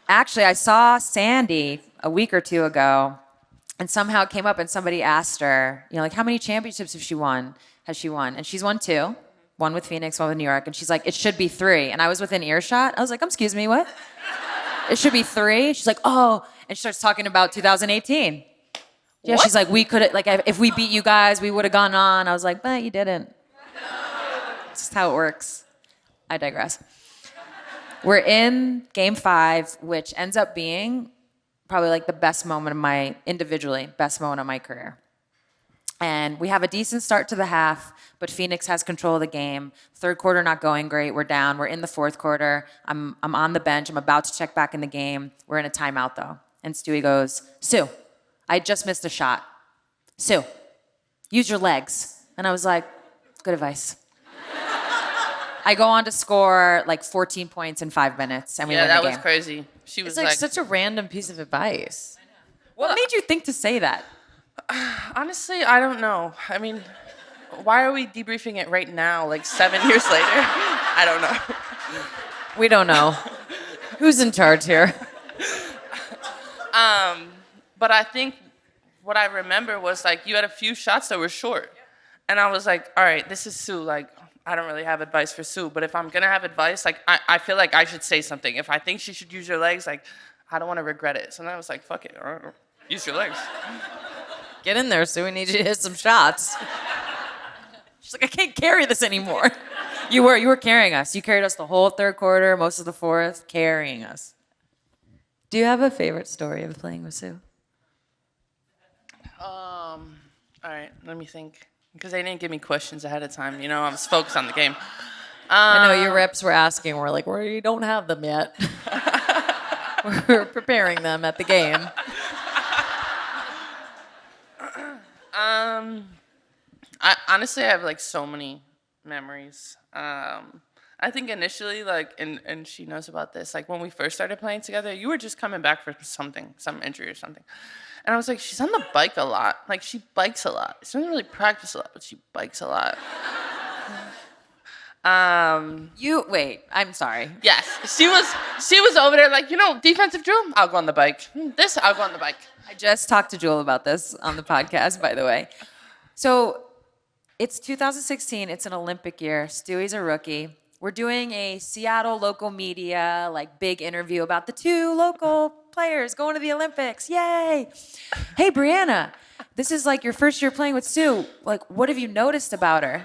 S4: Actually, I saw Sandy a week or two ago, and somehow it came up, and somebody asked her, like, how many championships has she won? And she's won 2. One with Phoenix, one with New York. And she's like, it should be 3. And I was within earshot. I was like, excuse me, what? It should be 3? She's like, oh. And she starts talking about 2018. Yeah, she's like, we could, like, if we beat you guys, we would have gone on. I was like, but you didn't. It's just how it works. I digress. We're in game 5, which ends up being probably like the best moment of my career. And we have a decent start to the half, but Phoenix has control of the game. Third quarter not going great. We're down. We're in the fourth quarter. I'm on the bench. I'm about to check back in the game. We're in a timeout, though. And Stewie goes, Sue, I just missed a shot. Sue, use your legs. And I was like, good advice. I go on to score like 14 points in 5 minutes, and we win the game.
S1: Yeah, that was crazy. She was
S5: It's like such a random piece of advice.
S4: What made you think to say that?
S1: honestly, I don't know. I mean, why are we debriefing it right now, like 7 years later? I don't know.
S5: We don't know. Who's in charge here?
S1: But I think what I remember was like you had a few shots that were short. And I was like, all right, this is Sue. Like, I don't really have advice for Sue, but if I'm going to have advice, like, I feel like I should say something. If I think she should use her legs, like, I don't want to regret it. So then I was like, fuck it. Use your legs.
S5: Get in there, Sue. We need you to hit some shots. She's like, I can't carry this anymore.
S4: You were carrying us. You carried us the whole third quarter, most of the fourth, carrying us.
S5: Do you have a favorite story of playing with Sue?
S1: All right, let me think. Because they didn't give me questions ahead of time. You know, I was focused on the game.
S5: I know your reps were asking. We're like, we don't have them yet. We're preparing them at the game.
S1: I honestly have like so many memories. I think initially, like, and she knows about this, like when we first started playing together, you were just coming back for something, some injury or something. And I was like, she's on the bike a lot. Like, she bikes a lot. She doesn't really practice a lot, but she bikes a lot.
S4: Wait, I'm sorry.
S1: Yes, she was over there like, defensive drill, I'll go on the bike. This, I'll go on the bike.
S4: I just talked to Jewel about this on the podcast, by the way. So it's 2016. It's an Olympic year. Stewie's a rookie. We're doing a Seattle local media, like, big interview about the 2 local players going to the Olympics. Yay! Hey, Brianna, this is like your first year playing with Sue. Like, what have you noticed about her?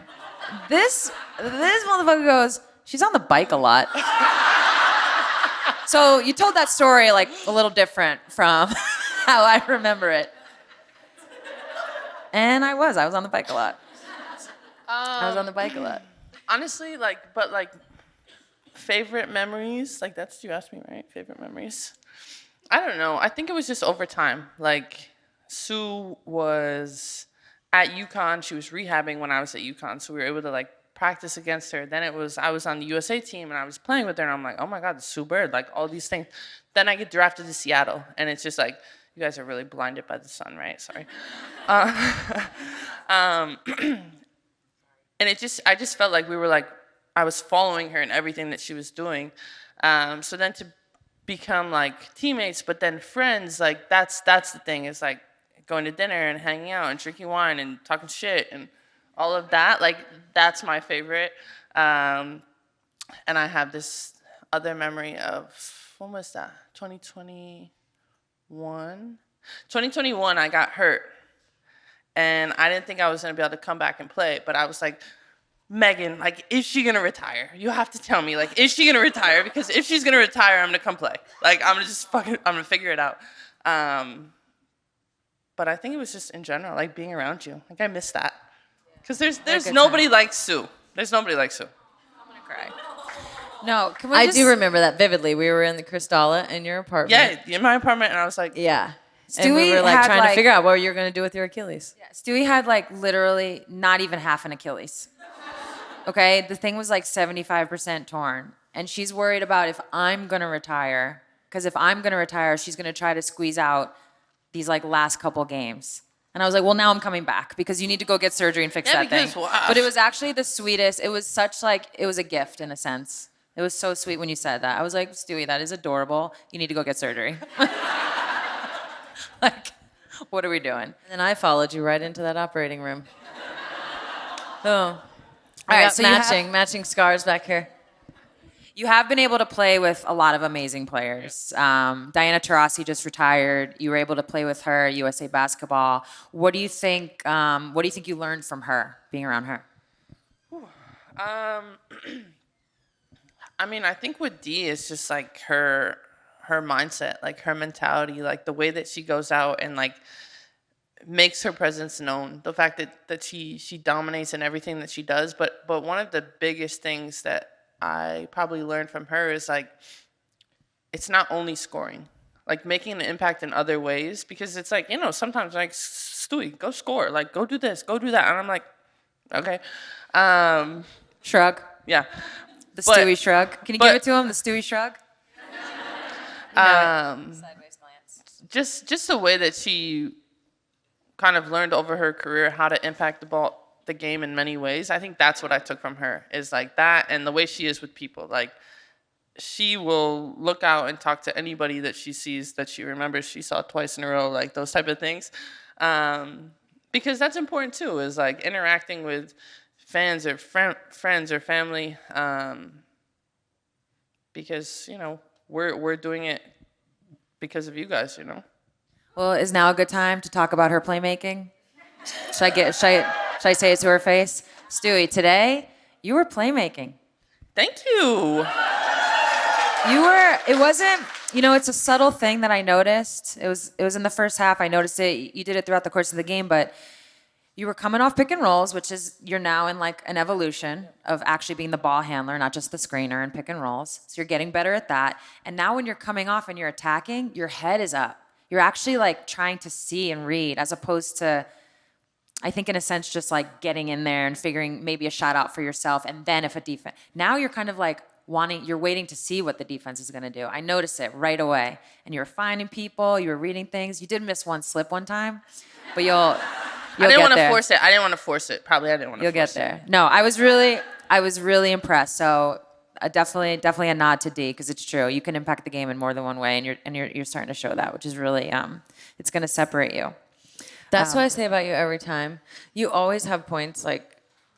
S4: This motherfucker goes, she's on the bike a lot. So you told that story like a little different from how I remember it. And I was on the bike a lot. I was on the bike a lot.
S1: Honestly, favorite memories, like that's what you asked me, right? Favorite memories. I don't know. I think it was just over time. Like Sue was at UConn. She was rehabbing when I was at UConn, so we were able to like practice against her. Then I was on the USA team and I was playing with her, and I'm like, oh my God, Sue Bird, like all these things. Then I get drafted to Seattle, and it's just like, you guys are really blinded by the sun, right? Sorry. And I just felt like I was following her in everything that she was doing. So then to become like teammates, but then friends, like that's the thing, is like going to dinner and hanging out and drinking wine and talking shit and all of that. Like that's my favorite. And I have this other memory of, when was that? 2021. 2021, I got hurt. And I didn't think I was going to be able to come back and play, but I was like, Megan, like, is she going to retire? You have to tell me, like, is she going to retire? Because if she's going to retire, I'm going to come play. Like, I'm going to figure it out. But I think it was just in general, like, being around you. Like, I miss that. Because there's nobody like Sue. There's nobody like Sue.
S4: I'm going to cry. No, can we
S5: I do remember that vividly. We were in the Cristala in your apartment.
S1: Yeah, in my apartment, and I was like,
S5: Yeah.
S4: Stewie
S5: and we were like
S4: had,
S5: trying to
S4: like-
S5: figure out what you were going to do with your Achilles.
S4: Yeah, Stewie had like literally not even half an Achilles. Okay, the thing was like 75% torn, and she's worried about if I'm gonna retire, because if I'm gonna retire, she's gonna try to squeeze out these like last couple games. And I was like, well, now I'm coming back because you need to go get surgery and fix that thing.
S1: because, wow.
S4: But it was actually the sweetest. It was such like, it was a gift in a sense. It was so sweet when you said that. I was like, Stewie, that is adorable. You need to go get surgery. Like, what are we doing?
S5: And then I followed you right into that operating room. Oh.
S4: All right, so
S5: matching scars back here.
S4: you have been able to play with a lot of amazing players. Diana Taurasi just retired. You were able to play with her, USA Basketball. What do you think? What do you think you learned from her, being around her?
S1: I mean, I think with Dee, it's just like her mindset, like her mentality, like the way that she goes out and like makes her presence known. The fact that she dominates in everything that she does. But one of the biggest things that I probably learned from her is like, it's not only scoring, like making an impact in other ways, because it's like, sometimes like, Stewie, go score, like go do this, go do that. And I'm like, okay.
S4: Shrug.
S1: Yeah.
S4: The Stewie shrug. Can you give it to him? The Stewie shrug. Sideways glance.
S1: Just the way that she kind of learned over her career how to impact the game in many ways. I think that's what I took from her, is like that, and the way she is with people. Like, she will look out and talk to anybody that she sees that she remembers she saw twice in a row, like those type of things. Because that's important too, is like interacting with fans or friends or family, because we're doing it because of you guys.
S4: Well, is now a good time to talk about her playmaking? Should I say it to her face? Stewie, today you were playmaking.
S1: Thank you.
S4: It wasn't, it's a subtle thing that I noticed. It was in the first half. I noticed it. You did it throughout the course of the game, but you were coming off pick and rolls, which is, you're now in like an evolution of actually being the ball handler, not just the screener and pick and rolls. So you're getting better at that. And now when you're coming off and you're attacking, your head is up. You're actually like trying to see and read, as opposed to, I think in a sense, just like getting in there and figuring maybe a shot out for yourself. And then if a defense, now you're kind of like you're waiting to see what the defense is going to do. I noticed it right away. And you were finding people, you were reading things. You did miss one slip one time, but you'll
S1: I didn't want to
S4: there.
S1: force it. I didn't want to force it. Probably I didn't want to
S4: You'll
S1: force
S4: get there. No, I was really impressed. So definitely a nod to D, because it's true. You can impact the game in more than one way, and you're starting to show that, which is really it's going to separate you.
S5: That's what I say about you every time. You always have points. Like,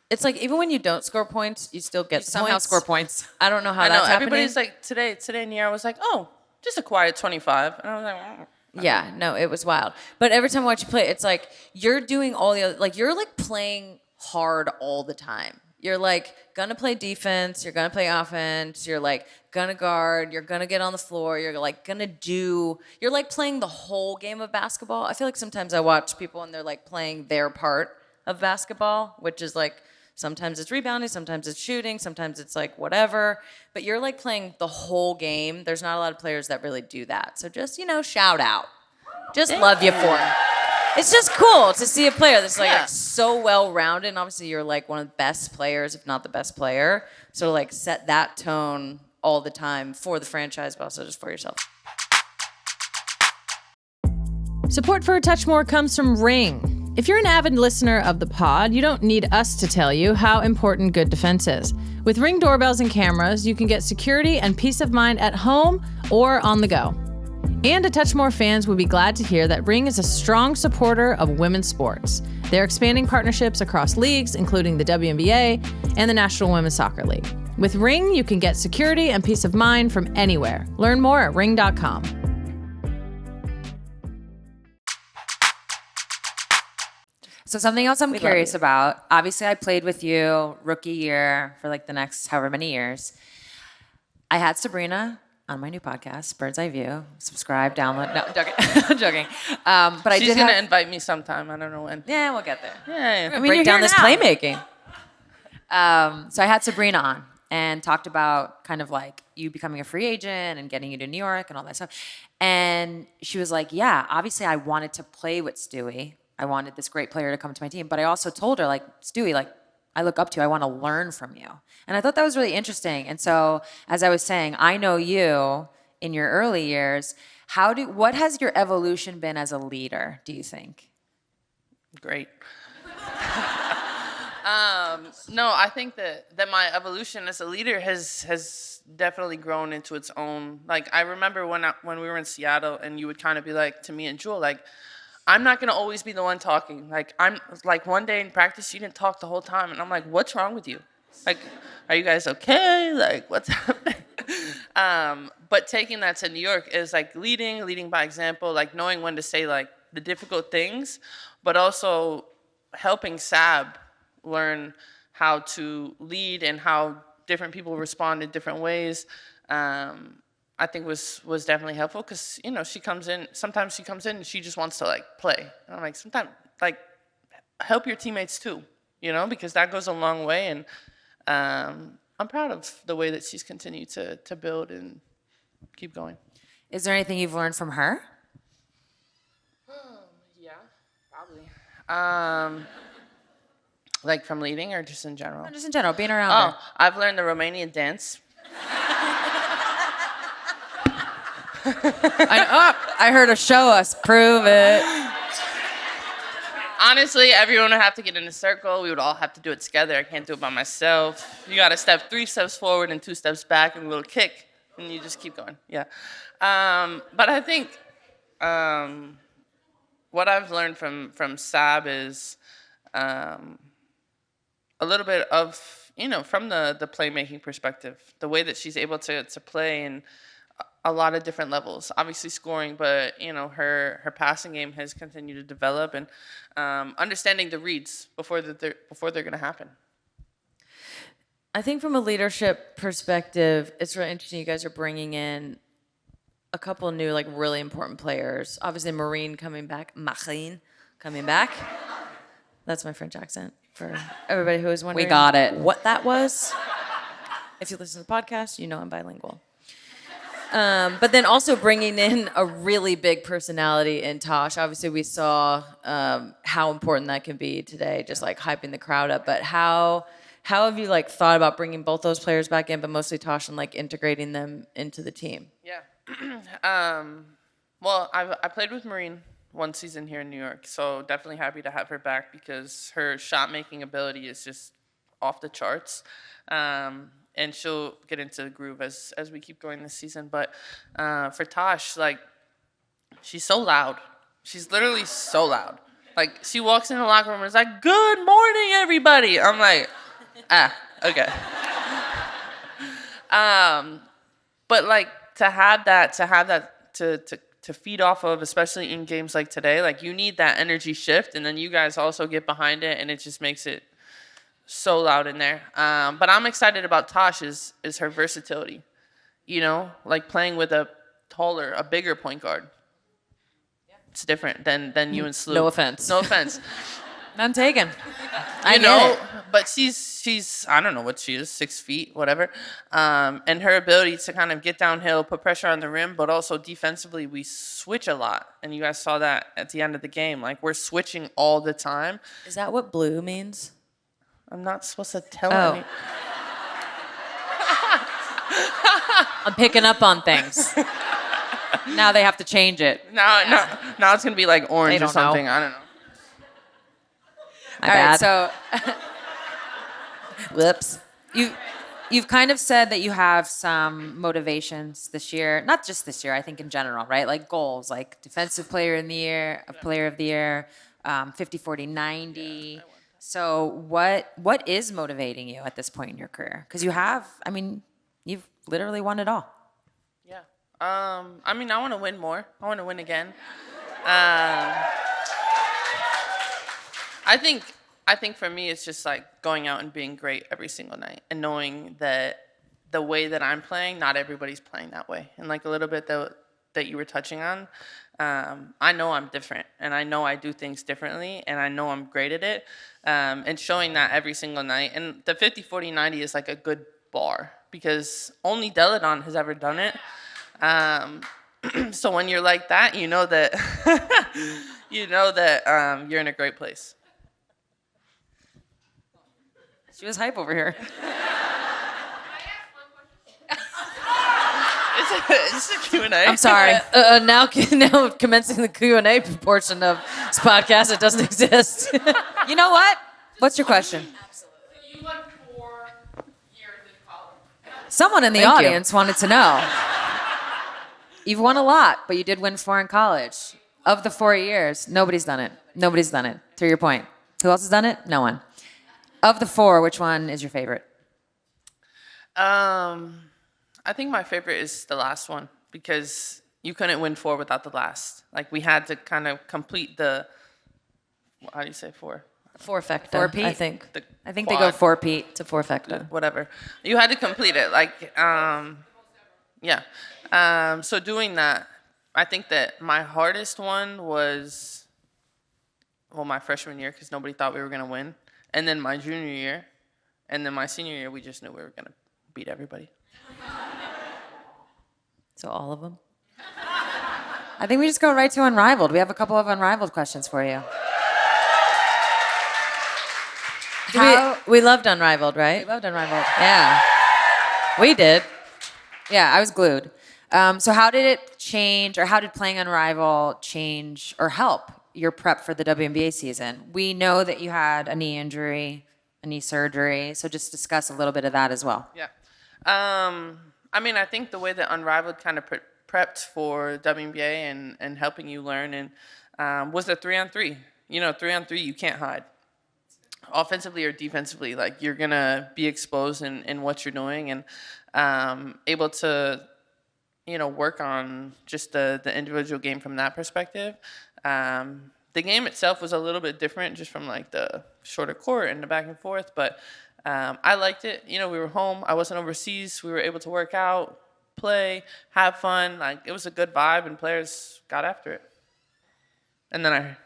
S5: it's like even when you don't score points, you still get the
S4: Somehow
S5: points.
S4: score points.
S5: I don't know how
S1: I know,
S5: that's happening.
S1: everybody's like, today Niera was like, oh, just a quiet 25. And I was like, oh.
S5: Yeah, no, it was wild. But every time I watch you play, it's like you're doing all the other, like you're like playing hard all the time. You're like gonna play defense, you're gonna play offense, you're like gonna guard, you're gonna get on the floor, you're like you're like playing the whole game of basketball. I feel like sometimes I watch people and they're like playing their part of basketball, which is like Sometimes it's rebounding, sometimes it's shooting, sometimes it's like whatever. But you're like playing the whole game. There's not a lot of players that really do that. So just, shout out. Just love you for it. It's just cool to see a player that's like so well-rounded. And obviously you're like one of the best players, if not the best player. So like set that tone all the time for the franchise, but also just for yourself.
S3: Support for A Touch More comes from Ring. If you're an avid listener of the pod, you don't need us to tell you how important good defense is. With Ring doorbells and cameras, you can get security and peace of mind at home or on the go. And A Touch More fans would be glad to hear that Ring is a strong supporter of women's sports. They're expanding partnerships across leagues, including the WNBA and the National Women's Soccer League. With Ring, you can get security and peace of mind from anywhere. Learn more at ring.com.
S4: So something else I'm curious about. Obviously, I played with you rookie year for like the next however many years. I had Sabrina on my new podcast, Bird's Eye View. Subscribe, download. No, I'm joking. I'm joking. But
S1: She's gonna invite me sometime. I don't know when.
S4: Yeah, we'll get there.
S1: Yeah.
S4: I mean, break down this playmaking. So I had Sabrina on and talked about kind of like you becoming a free agent and getting you to New York and all that stuff. And she was like, yeah, obviously I wanted to play with Stewie. I wanted this great player to come to my team. But I also told her, like, Stewie, like, I look up to you. I want to learn from you. And I thought that was really interesting. And so, as I was saying, I know you in your early years. What has your evolution been as a leader, do you think?
S1: Great. No, I think that my evolution as a leader has definitely grown into its own. Like, I remember when we were in Seattle and you would kind of be like to me and Jewel, like, I'm not gonna always be the one talking. Like, I'm like, one day in practice you didn't talk the whole time, and I'm like, what's wrong with you? Like, are you guys okay? Like, what's happening? But taking that to New York is like leading by example, like knowing when to say like the difficult things, but also helping Sab learn how to lead and how different people respond in different ways. I think was definitely helpful because, sometimes she comes in and she just wants to like play. And I'm like, sometimes like help your teammates too, because that goes a long way. And I'm proud of the way that she's continued to build and keep going.
S4: Is there anything you've learned from her?
S1: Yeah, probably. Like from leading or just in general?
S4: Just in general, being around her.
S1: I've learned the Romanian dance.
S5: I heard her show us. Prove it.
S1: Honestly, everyone would have to get in a circle. We would all have to do it together. I can't do it by myself. You got to step 3 steps forward and 2 steps back and a little kick, and you just keep going. Yeah. But I think what I've learned from Sab is a little bit of, from the playmaking perspective, the way that she's able to play in a lot of different levels. Obviously scoring, but her passing game has continued to develop, and understanding the reads before they're going to happen.
S5: I think from a leadership perspective, it's really interesting. You guys are bringing in a couple of new, like, really important players. Obviously, Marine coming back. That's my French accent for everybody who was wondering.
S4: We got it.
S5: What that was. If you listen to the podcast, you know I'm bilingual. But then also bringing in a really big personality in Tosh. Obviously, we saw how important that can be today, just like hyping the crowd up. But how have you like thought about bringing both those players back in, but mostly Tosh, and like integrating them into the team?
S1: Yeah. Well, I played with Marine one season here in New York, so definitely happy to have her back because her shot making ability is just off the charts. And she'll get into the groove as we keep going this season. But for Tosh, like, she's so loud. She's literally so loud. Like, she walks in the locker room and is like, "Good morning, everybody." I'm like, okay. But like to have that to feed off of, especially in games like today, like you need that energy shift, and then you guys also get behind it, and it just makes it so loud in there. But I'm excited about Tosh is her versatility. Like playing with a bigger point guard. It's different than you and Slew.
S5: No offense.
S4: None taken.
S1: You know, but she's I don't know what she is, 6 feet, whatever. And her ability to kind of get downhill, put pressure on the rim, but also defensively we switch a lot. And you guys saw that at the end of the game. Like we're switching all the time.
S5: Is that what blue means?
S1: I'm not supposed to tell
S4: Oh.
S1: any.
S4: I'm picking up on things. Now they have to change it.
S1: Now it's gonna be like orange or
S4: don't know.
S1: something. I don't know.
S4: My
S5: All right,
S4: bad.
S5: so whoops.
S4: You've kind of said that you have some motivations this year, not just this year, I think in general, right? Like goals, like defensive player in the year, player of the year, 50, 40, 90. So what is motivating you at this point in your career? Because you've literally won it all.
S1: Yeah. I mean, I want to win more. I want to win again. I think for me, it's just like going out and being great every single night and knowing that the way that I'm playing, not everybody's playing that way. And like a little bit that you were touching on, I know I'm different and I know I do things differently and I know I'm great at it. And showing that every single night. And the 50, 40, 90 is like a good bar because only Deladon has ever done it. So when you're like that, you know that you're in a great place.
S4: She was hype over here.
S1: It's a Q&A.
S5: I'm sorry. Now commencing the Q&A portion of this podcast. It doesn't exist.
S4: You know what? What's your question?
S1: You won 4 years in college.
S4: Someone in the
S5: Thank you.
S4: audience wanted to know. You've won a lot, but you did win 4 in college. Of the 4 years, nobody's done it. Nobody's done it. To your point. Who else has done it? No one. Of the 4, which one is your favorite?
S1: I think my favorite is the last one because you couldn't win 4 without the last. Like we had to kind of complete the. How do you say 4?
S5: Forfecta,
S4: Four-peat?
S5: I think.
S4: I think they go
S1: Quad.
S4: 4-peat.
S5: It's a forfecta.
S1: Whatever. You had to complete it. Like, yeah. So doing that, I think that my hardest one was, my freshman year because nobody thought we were going to win. And then my junior year. And then my senior year, we just knew we were going to beat everybody.
S5: So all of them?
S4: I think we just go right to Unrivaled. We have a couple of Unrivaled questions for you.
S5: We loved Unrivaled, right?
S4: We loved Unrivaled.
S5: Yeah. We did.
S4: Yeah, I was glued. So how did it change, or how did playing Unrivaled change or help your prep for the WNBA season? We know that you had a knee injury, a knee surgery, so just discuss a little bit of that as well.
S1: Yeah. I mean, I think the way that Unrivaled kind of prepped for WNBA and helping you learn and was the 3-on-3. 3-on-3, you can't hide. Offensively or defensively, like you're going to be exposed in what you're doing and able to, work on just the individual game from that perspective. The game itself was a little bit different just from like the shorter court and the back and forth, but I liked it. We were home. I wasn't overseas. We were able to work out, play, have fun. Like it was a good vibe and players got after it. And then I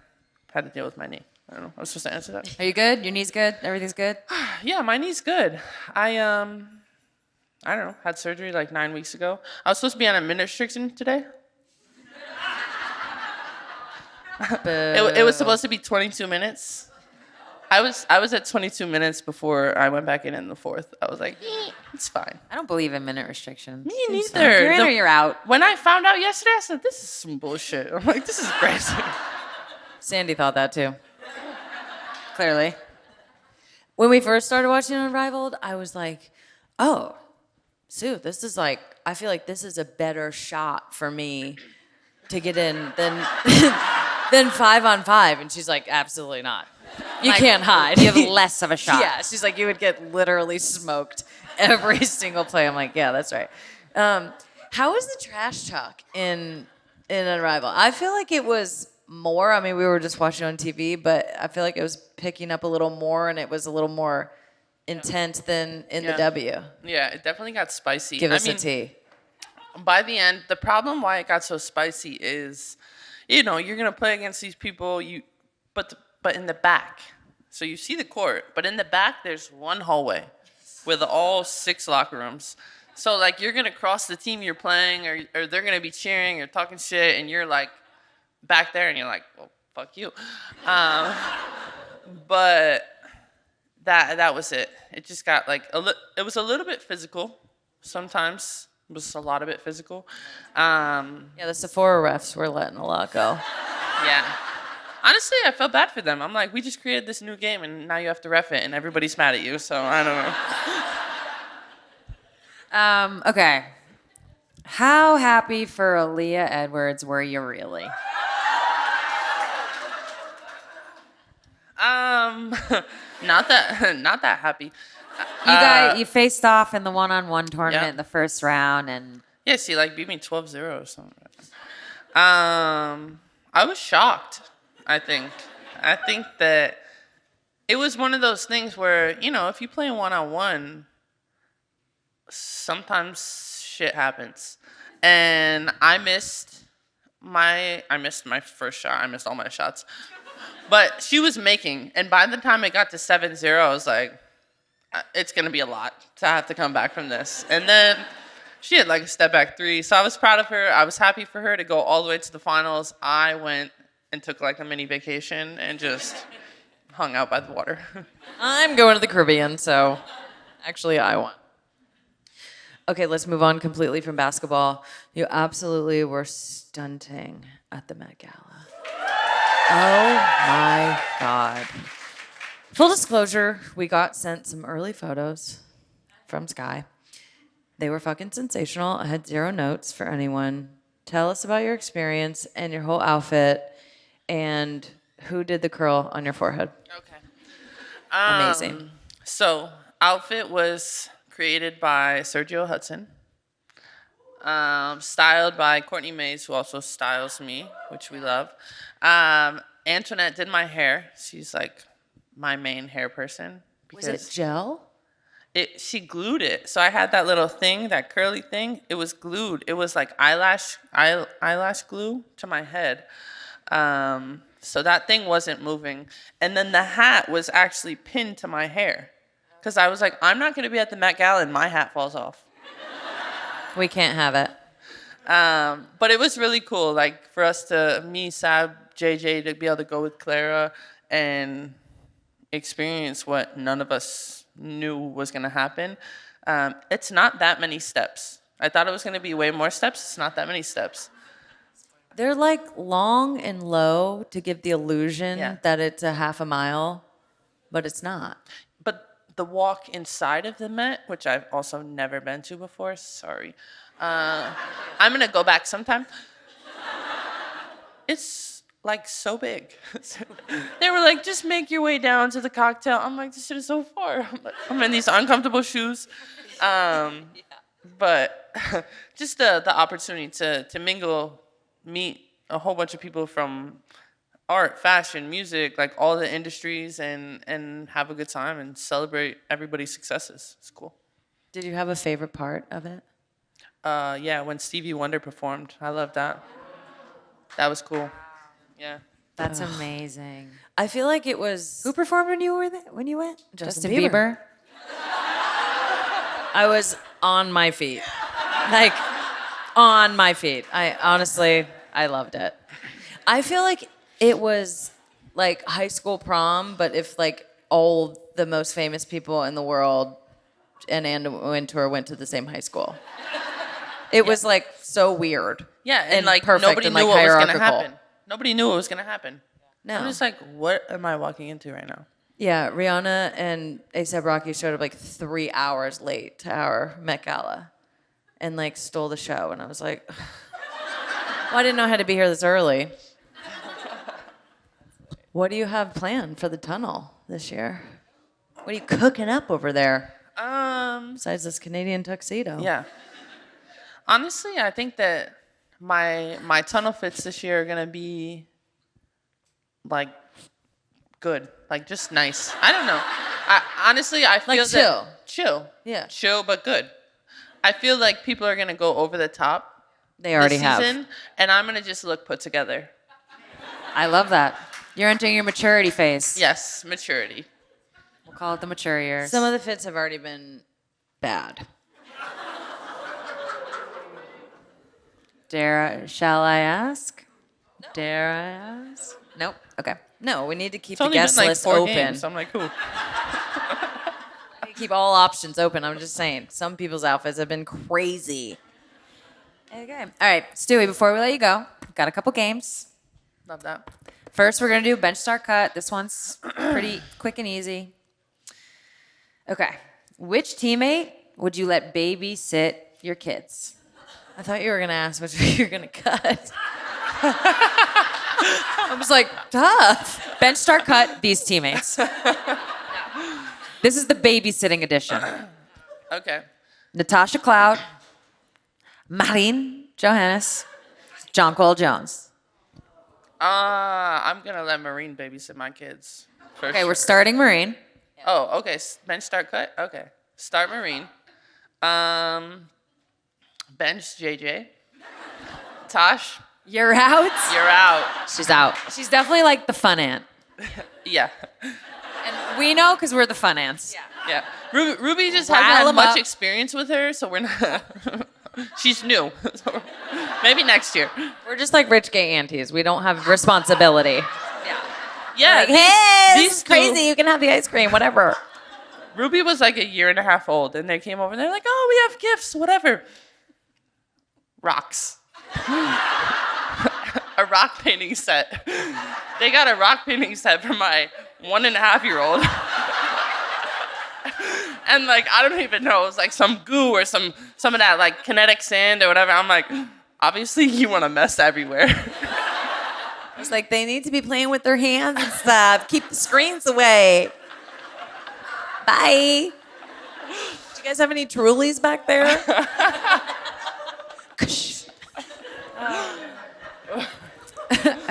S1: had to deal with my knee. I don't know. I was supposed to answer that.
S4: Are you good? Your knee's good? Everything's good?
S1: Yeah, my knee's good. I don't know, had surgery like 9 weeks ago. I was supposed to be on a minute restriction today. It was supposed to be 22 minutes. I was at 22 minutes before I went back in the fourth. I was like, it's fine.
S4: I don't believe in minute restrictions.
S1: Me neither.
S4: You're in or you're out.
S1: When I found out yesterday, I said, this is some bullshit. I'm like, this is crazy.
S5: Sandy thought that too.
S4: Clearly.
S5: When we first started watching Unrivaled, I was like, oh, Sue, this is like, I feel like this is a better shot for me to get in than 5-on-5. And she's like, absolutely not. You can't hide.
S4: You have less of a shot.
S5: Yeah, she's like, you would get literally smoked every single play. I'm like, yeah, that's right. How was the trash talk in Unrivaled? I feel like it was more. I mean, we were just watching on TV, but I feel like it was picking up a little more, and it was a little more intense than in the W.
S1: Yeah, it definitely got spicy.
S5: Give us a tea.
S1: By the end, the problem why it got so spicy is, you're gonna play against these people, but in the back, So you see the court, but in the back there's one hallway with all 6 locker rooms. So like you're gonna cross the team you're playing, or they're gonna be cheering or talking shit, and you're like back there, and you're like, well, fuck you. But that was it. It just got like it was a little bit physical. Sometimes it was a lot of it physical.
S5: Yeah, the Sephora refs were letting a lot go.
S1: Yeah. Honestly, I felt bad for them. I'm like, we just created this new game, and now you have to ref it, and everybody's mad at you. So I don't know.
S5: Okay. How happy for Aaliyah Edwards were you really?
S1: Not that happy.
S5: You faced off in the one-on-one tournament in the first round, and
S1: Yeah, she like beat me 12-0 or something. I was shocked, I think. I think that it was one of those things where, you know, if you play one-on-one, sometimes shit happens. And I missed my first shot. I missed all my shots. But she was making, and by the time it got to 7-0, I was like, it's going to be a lot to have to come back from this. And then she had like a step back 3. So I was proud of her. I was happy for her to go all the way to the finals. I went and took like a mini vacation and just hung out by the water.
S5: I'm going to the Caribbean, so actually I won. Okay, let's move on completely from basketball. You absolutely were stunting at the Met Gala. Oh my God. Full disclosure, we got sent some early photos from Sky. They were fucking sensational. I had 0 notes for anyone. Tell us about your experience and your whole outfit, and who did the curl on your forehead.
S1: Okay.
S5: Amazing.
S1: So, outfit was created by Sergio Hudson, styled by Courtney Mays, who also styles me, which we love. Antoinette did my hair. She's like my main hair person.
S5: Was it gel?
S1: She glued it. So I had that little thing, that curly thing. It was glued. It was like eyelash glue to my head. So that thing wasn't moving. And then the hat was actually pinned to my hair. Because I was like, I'm not going to be at the Met Gala and my hat falls off.
S5: We can't have it.
S1: But it was really cool, like for us me, Sab, JJ, to be able to go with Clara and experience what none of us knew was going to happen. It's not that many steps. I thought it was going to be way more steps. It's not that many steps.
S5: They're like long and low to give the illusion that it's a half a mile, but it's not.
S1: But the walk inside of the Met, which I've also never been to before, sorry. I'm going to go back sometime. It's like so big. They were like, just make your way down to the cocktail. I'm like, this shit is so far. I'm in these uncomfortable shoes. But just the opportunity to mingle, meet a whole bunch of people from art, fashion, music, like all the industries, and have a good time and celebrate everybody's successes. It's cool.
S5: Did you have a favorite part of it?
S1: Yeah, when Stevie Wonder performed. I love that. That was cool. Yeah.
S4: That's amazing.
S5: I feel like it was...
S4: Who performed when you were there, when you went?
S5: Justin Bieber. I was on my feet. Like, on my feet. I loved it. I feel like it was like high school prom, but if like all the most famous people in the world and Anna Wintour went to the same high school. It was like so weird.
S1: Yeah, and like
S5: perfect
S1: nobody
S5: and,
S1: knew
S5: like,
S1: what was going to
S5: hierarchical.
S1: happen. Nobody knew what was going to happen.
S5: No.
S1: I'm just like, what am I walking into right now?
S5: Yeah, Rihanna and A$AP Rocky showed up like 3 hours late to our Met Gala and like stole the show. And I was like, well, I didn't know I had to be here this early. What do you have planned for the tunnel this year? What are you cooking up over there? Besides this Canadian tuxedo.
S1: Yeah. Honestly, I think that my tunnel fits this year are gonna be like good, like just nice. I don't know. I feel
S5: Like chill.
S1: that chill.
S5: Yeah.
S1: Chill but good. I feel like people are gonna go over the top.
S5: They already
S1: this
S5: have.
S1: season, and I'm gonna just look put together.
S5: I love that.
S4: You're entering your maturity phase.
S1: Yes, maturity.
S4: We'll call it the mature years.
S5: Some of the fits have already been bad.
S4: Shall I ask? Dare I ask?
S5: Nope. Okay. No, we need to keep
S1: It's
S5: the
S1: only been
S5: guest
S1: like
S5: list
S1: 4
S5: open.
S1: games. I'm like, cool.
S5: Keep all options open. I'm just saying, some people's outfits have been crazy.
S4: Okay. All right, Stewie, before we let you go, got a couple games.
S1: Love that.
S4: First, we're going to do bench start cut. This one's pretty quick and easy. Okay. Which teammate would you let babysit your kids?
S5: I thought you were gonna ask which one you were gonna cut. I was like, tough.
S4: Bench start cut, these teammates. This is the babysitting edition.
S1: Okay.
S4: Natasha Cloud, Marine Johannès, Jonquil Jones.
S1: I'm gonna let Marine babysit my kids. For
S4: Okay,
S1: sure.
S4: we're starting Marine.
S1: Oh, okay. Bench start cut. Okay. Start Marine. Bench JJ. Tosh,
S4: You're out?
S1: you're out.
S4: She's out. She's definitely like the fun aunt.
S1: Yeah.
S4: And we know because we're the fun ants.
S1: Yeah. Ruby just
S4: Rile
S1: hasn't had
S4: 'em
S1: much
S4: up.
S1: experience with her, so we're not. She's new. So maybe next year.
S5: We're just like rich gay aunties. We don't have responsibility.
S1: Yeah.
S5: Like, hey,
S1: these
S5: this is
S1: two-
S5: crazy. You can have the ice cream, whatever.
S1: Ruby was like 1.5 years old, and they came over and they're like, "Oh, we have gifts, whatever." Rocks. A rock painting set. They got a rock painting set for my 1.5-year-old. And like, I don't even know, it was like some goo or some of that like kinetic sand or whatever. I'm like, obviously you want to mess everywhere.
S5: It's like they need to be playing with their hands and stuff. Keep the screens away. Bye. Do you guys have any Trulies back there?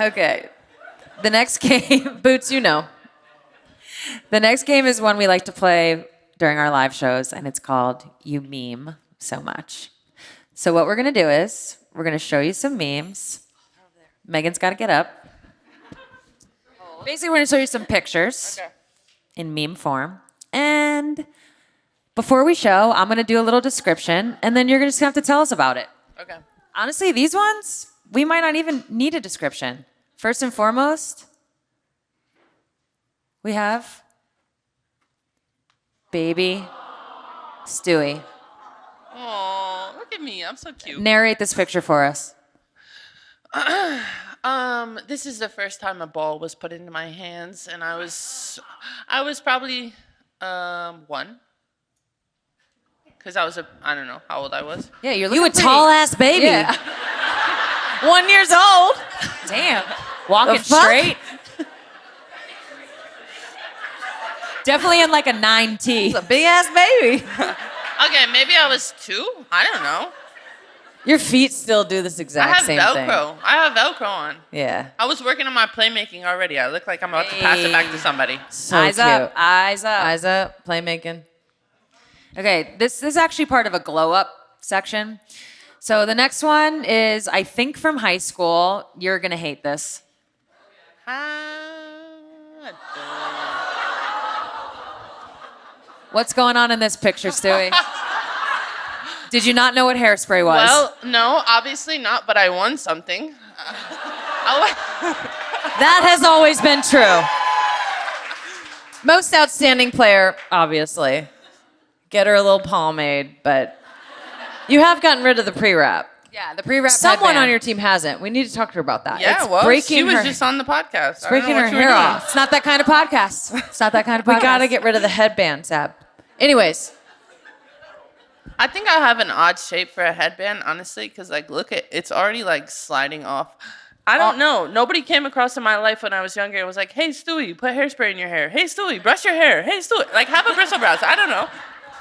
S5: Okay. The next game, Boots, you know.
S4: The next game is one we like to play during our live shows, and it's called You Meme So Much. So what we're going to do is we're going to show you some memes. Megan's got to get up. Basically, we're going to show you some pictures in meme form. And before we show, I'm going to do a little description, and then you're just going to have to tell us about it.
S1: Okay.
S4: Honestly, these ones, we might not even need a description. First and foremost, we have baby Stewie.
S1: Oh, look at me. I'm so cute.
S4: Narrate this picture for us.
S1: This is the first time a ball was put into my hands, and I was probably 1. Because I don't know how old I was.
S4: Yeah, you're
S5: You a
S4: looking
S5: tall ass baby.
S4: Yeah.
S5: 1 year old.
S4: Damn. Walking
S5: The fuck?
S4: straight. Definitely in like a 9T.
S5: It's a big ass baby.
S1: Okay, maybe I was 2. I don't know.
S5: Your feet still do this
S1: I
S5: exact
S1: have
S5: same
S1: Velcro.
S5: thing.
S1: I have Velcro on.
S5: Yeah.
S1: I was working on my playmaking already. I look like I'm about to pass it back to somebody.
S5: So
S4: Eyes
S5: cute.
S4: up. Eyes up.
S5: Eyes up. Playmaking.
S4: Okay, this is actually part of a glow up section. So the next one is, I think, from high school. You're going to hate this. What's going on in this picture, Stewie? Did you not know what hairspray was?
S1: Well, no, obviously not, but I won something.
S5: That has always been true. Most outstanding player, obviously. Get her a little pomade, but you have gotten rid of the pre-wrap.
S4: yeah, the pre-wrap
S5: Someone
S4: headband.
S5: on your team hasn't. We need to talk to her about that.
S1: Yeah,
S5: It's
S1: well,
S5: breaking
S1: she was
S5: her,
S1: just on the podcast.
S5: it's breaking her hair off.
S4: It's not that kind of podcast. It's not that kind of podcast.
S5: We gotta get rid of the headband, Sab. Anyways,
S1: I think I have an odd shape for a headband, honestly, because like, look at it's already like sliding off. I don't know. Nobody came across in my life when I was younger and was like, "Hey, Stewie, put hairspray in your hair. Hey, Stewie, brush your hair. Hey, Stewie, like have a bristle brush." I don't know.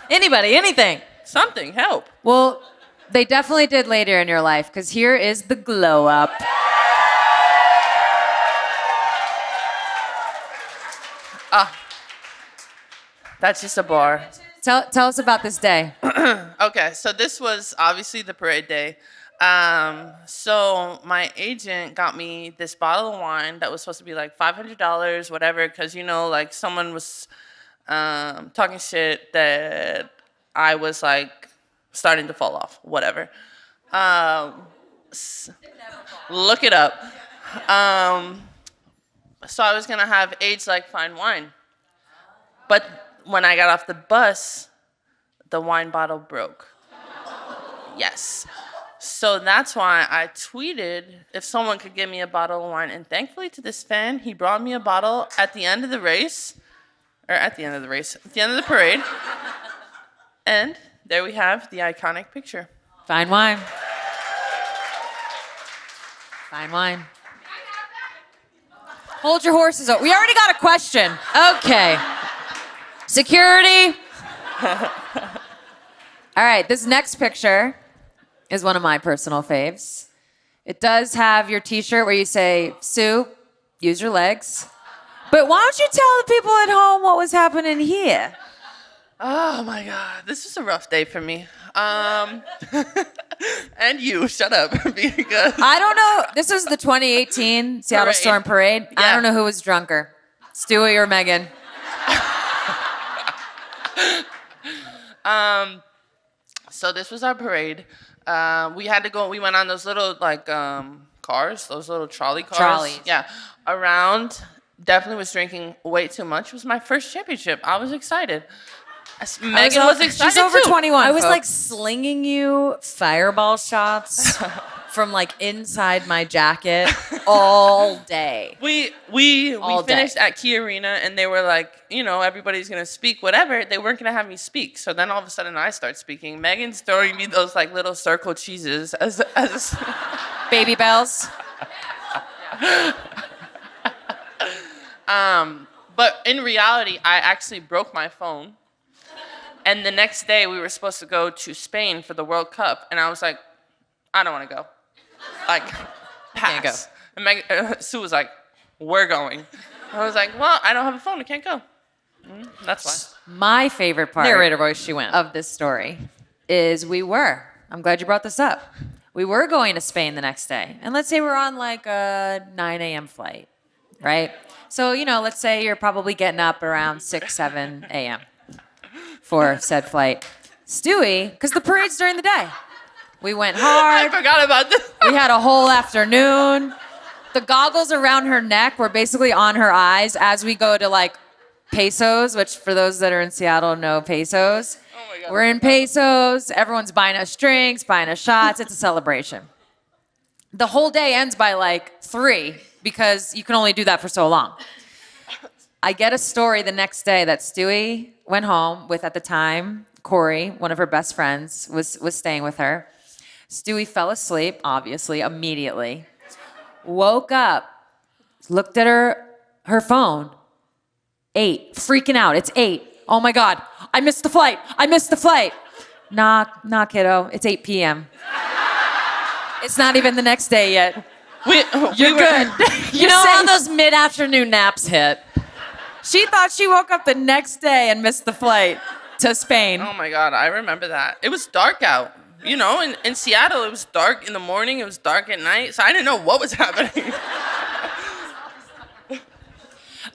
S5: anybody, anything.
S1: Something help.
S4: Well, they definitely did later in your life, because here is the glow up.
S1: That's just a bar.
S4: Tell us about this day.
S1: Okay, so this was obviously the parade day. So my agent got me this bottle of wine that was supposed to be like $500, whatever, because like someone was talking shit that I was like starting to fall off, whatever. Look it up. So I was gonna have aged like fine wine, but when I got off the bus, the wine bottle broke. Yes. So that's why I tweeted if someone could give me a bottle of wine. And thankfully to this fan, he brought me a bottle at the end of the race. Or at the end of the race. At the end of the parade. And there we have the iconic picture.
S4: Fine wine. Fine wine. Hold your horses up. We already got a question. Okay. Security. All right, this next picture is one of my personal faves. It does have your t-shirt where you say, Sue, use your legs. But why don't you tell the people at home what was happening here?
S1: Oh my God, this was a rough day for me. And you, shut up. Because
S4: I don't know. This was the 2018 Seattle
S1: Parade.
S4: Storm Parade. I
S1: Yeah.
S4: don't know who was drunker, Stewie or Megan.
S1: So this was our parade. We had to go. We went on those little cars, those little trolley cars.
S4: Trolleys.
S1: Yeah, around. Definitely was drinking way too much. It was my first championship. I was excited. Megan was excited
S4: She's over
S1: too.
S4: 21.
S5: I was
S4: folks.
S5: like slinging you fireball shots from like inside my jacket all day.
S1: We
S5: All day.
S1: finished at Key Arena, and they were like, everybody's gonna speak, whatever. They weren't gonna have me speak. So then all of a sudden, I start speaking. Megan's throwing me those like little circle cheeses as
S4: Baby bells.
S1: But in reality, I actually broke my phone. And the next day, we were supposed to go to Spain for the World Cup, and I was like, I don't want to go. Like, pass.
S4: Can't go.
S1: And Sue was like, we're going. I was like, well, I don't have a phone. I can't go. That's why.
S5: My favorite part
S4: Narrator voice, she went.
S5: of this story is I'm glad you brought this up. We were going to Spain the next day. And let's say we're on like a 9 a.m. flight, right? So, let's say you're probably getting up around 6, 7 a.m. for said flight. Stewie, because the parade's during the day. We went
S1: I
S5: hard.
S1: forgot about this.
S5: We had a whole afternoon. The goggles around her neck were basically on her eyes as we go to like pesos, which for those that are in Seattle know pesos.
S1: Oh my God.
S5: We're in pesos. Everyone's buying us drinks, buying us shots. It's a celebration. The whole day ends by like 3 because you can only do that for so long. I get a story the next day that Stewie went home with, at the time, Corey, one of her best friends, was staying with her. Stewie fell asleep, obviously, immediately. Woke up, looked at her phone. 8, freaking out. It's 8. Oh my God, I missed the flight. Nah, kiddo. It's 8 p.m. It's not even the next day yet.
S1: You're
S5: good.
S4: You know how those mid-afternoon naps hit?
S5: She thought she woke up the next day and missed the flight to Spain.
S1: Oh my God, I remember that. It was dark out. In Seattle, it was dark in the morning. It was dark at night. So I didn't know what was happening.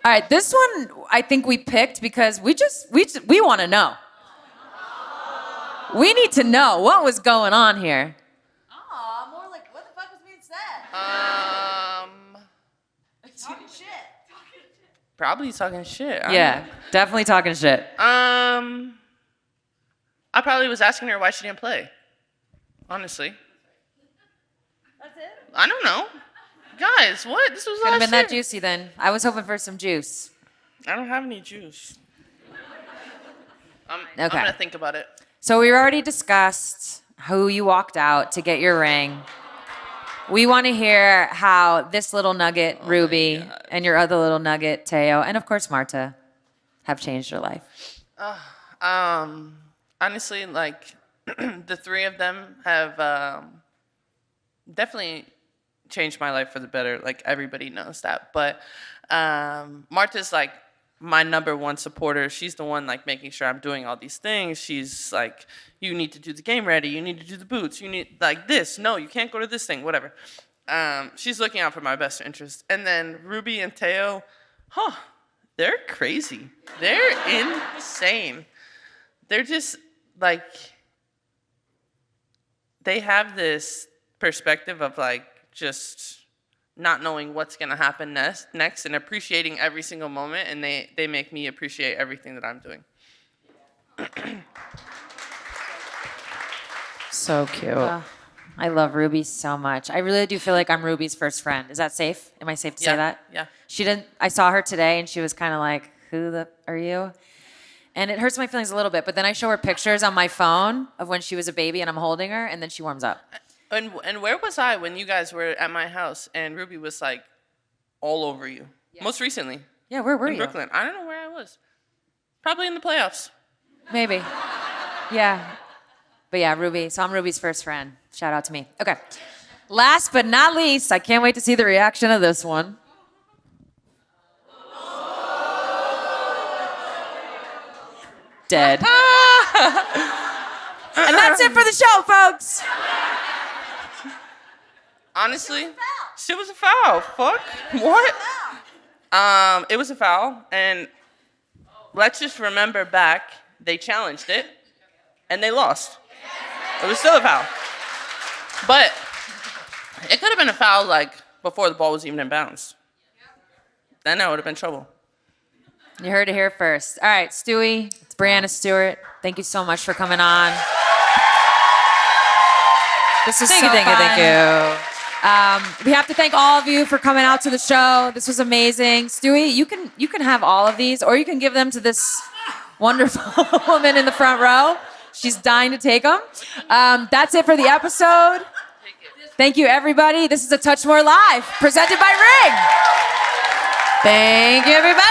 S5: All right, this one I think we picked because we want to know. We need to know what was going on here.
S4: Oh, more like, what the fuck was being said? Talking shit.
S1: Probably talking shit.
S5: Yeah, definitely talking shit.
S1: I probably was asking her why she didn't play. Honestly.
S4: That's it?
S1: I don't know. Guys, what? This was
S5: Could have
S1: last
S5: been that
S1: year.
S5: juicy then. I was hoping for some juice.
S1: I don't have any juice. I'm
S5: Okay.
S1: gonna think about it.
S5: So we already discussed who you walked out to get your ring. We want to hear how this little nugget, Ruby, and your other little nugget, Teo, and of course Marta, have changed your life.
S1: Honestly, like the 3 of them have definitely changed my life for the better. Like everybody knows that. But Martha's like my number one supporter. She's the one like making sure I'm doing all these things. She's like, you need to do the game ready. You need to do the boots. You need like this. No, you can't go to this thing. Whatever. She's looking out for my best interest. And then Ruby and Teo, they're crazy. They're insane. They're just like, they have this perspective of like just not knowing what's going to happen next and appreciating every single moment, and they make me appreciate everything that I'm doing.
S4: So cute. I love Ruby so much. I really do feel like I'm Ruby's first friend. Is that safe? Am I safe to say that?
S1: Yeah.
S4: I saw her today and she was kind of like, who the are you? And it hurts my feelings a little bit, but then I show her pictures on my phone of when she was a baby and I'm holding her, and then she warms up.
S1: And where was I when you guys were at my house and Ruby was like all over you? Yeah. Most recently.
S4: Yeah, where were you?
S1: In Brooklyn. I don't know where I was. Probably in the playoffs.
S4: Maybe. Yeah. But yeah, Ruby. So I'm Ruby's first friend. Shout out to me. Okay. Last but not least, I can't wait to see the reaction of this one. Dead. And that's it for the show, folks.
S1: Honestly, shit was a foul. Fuck. What? It was a foul, and let's just remember back, they challenged it, and they lost. It was still a foul. But it could have been a foul, like, before the ball was even in bounds. Then I would have been in trouble.
S4: You heard it here first. All right, Stewie, it's Breanna Stewart. Thank you so much for coming on. This was so fun. Thank you. We have to thank all of you for coming out to the show. This was amazing. Stewie, you can have all of these, or you can give them to this wonderful woman in the front row. She's dying to take them. That's it for the episode. Thank you, everybody. This is a Touch More Live, presented by Ring. Thank you, everybody.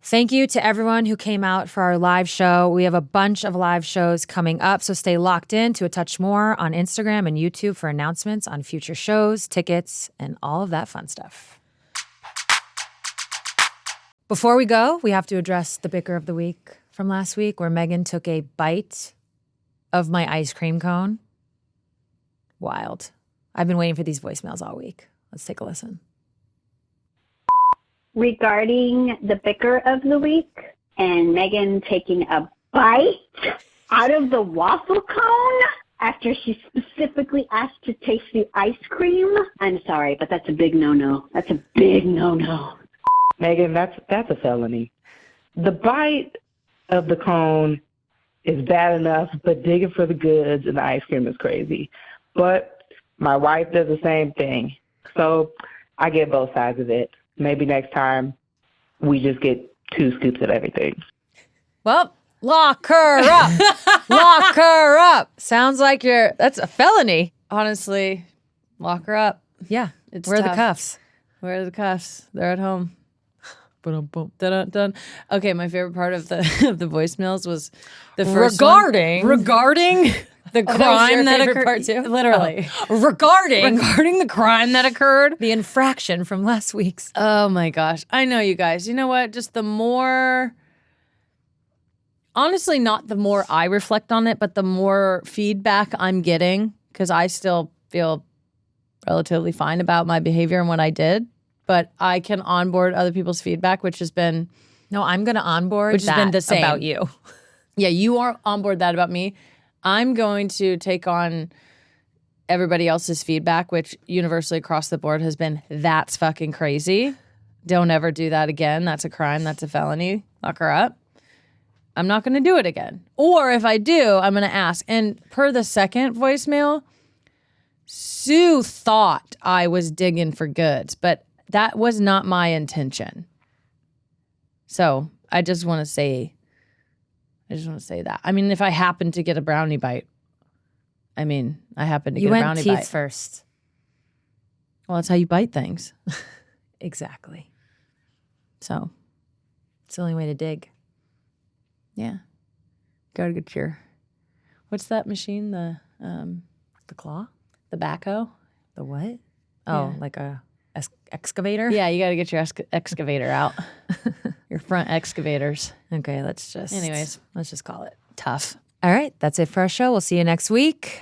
S2: Thank you to everyone who came out for our live show. We have a bunch of live shows coming up, so stay locked in to A Touch More on Instagram and YouTube for announcements on future shows, tickets, and all of that fun stuff. Before we go, we have to address the Bicker of the Week from last week, where Megan took a bite of my ice cream cone. Wild. I've been waiting for these voicemails all week. Let's take a listen.
S6: Regarding the Bicker of the Week and Megan taking a bite out of the waffle cone after she specifically asked to taste the ice cream, I'm sorry, but that's a big no-no. That's a big no-no.
S7: Megan, that's a felony. The bite of the cone is bad enough, but digging for the goods and the ice cream is crazy. But my wife does the same thing. So I get both sides of it. Maybe next time we just get 2 scoops of everything.
S2: Well, lock her up. Lock her up. Sounds like that's a felony.
S3: Honestly, lock her up.
S2: Yeah.
S3: Where
S2: are the cuffs?
S3: Where are the cuffs? They're at home. Dun. Okay, my favorite part of the voicemails was the first
S2: regarding
S3: the crime that occurred.
S2: Part too?
S3: Literally.
S2: Regarding
S3: the crime that occurred.
S2: the infraction from last week's.
S3: Oh my gosh. I know, you guys. You know what? Just the more, honestly, not the more I reflect on it, but the more feedback I'm getting, because I still feel relatively fine about my behavior and what I did, but I can onboard other people's feedback, which has been,
S2: No, I'm going to onboard
S3: which has been the same
S2: about you.
S3: Yeah, you are on board that about me. I'm going to take on everybody else's feedback, which universally across the board has been, that's fucking crazy. Don't ever do that again. That's a crime. That's a felony. Lock her up. I'm not going to do it again. Or if I do, I'm going to ask. And per the second voicemail, Sue thought I was digging for goods, but that was not my intention. So I just want to say that. I mean, if I happen to get a brownie bite, I happen to get a brownie bite.
S2: You went teeth first.
S3: Well, that's how you bite things.
S2: Exactly.
S3: So,
S2: It's the only way to dig.
S3: yeah. Gotta get your, what's that machine? The
S2: The claw?
S3: backhoe?
S2: The what? Oh,
S3: Yeah.
S2: like a excavator?
S3: Yeah, you got to get your excavator out. Your front excavators.
S2: Okay, let's just.
S3: Anyways,
S2: let's just call it
S3: tough.
S2: All right, that's it for our show. We'll see you next week.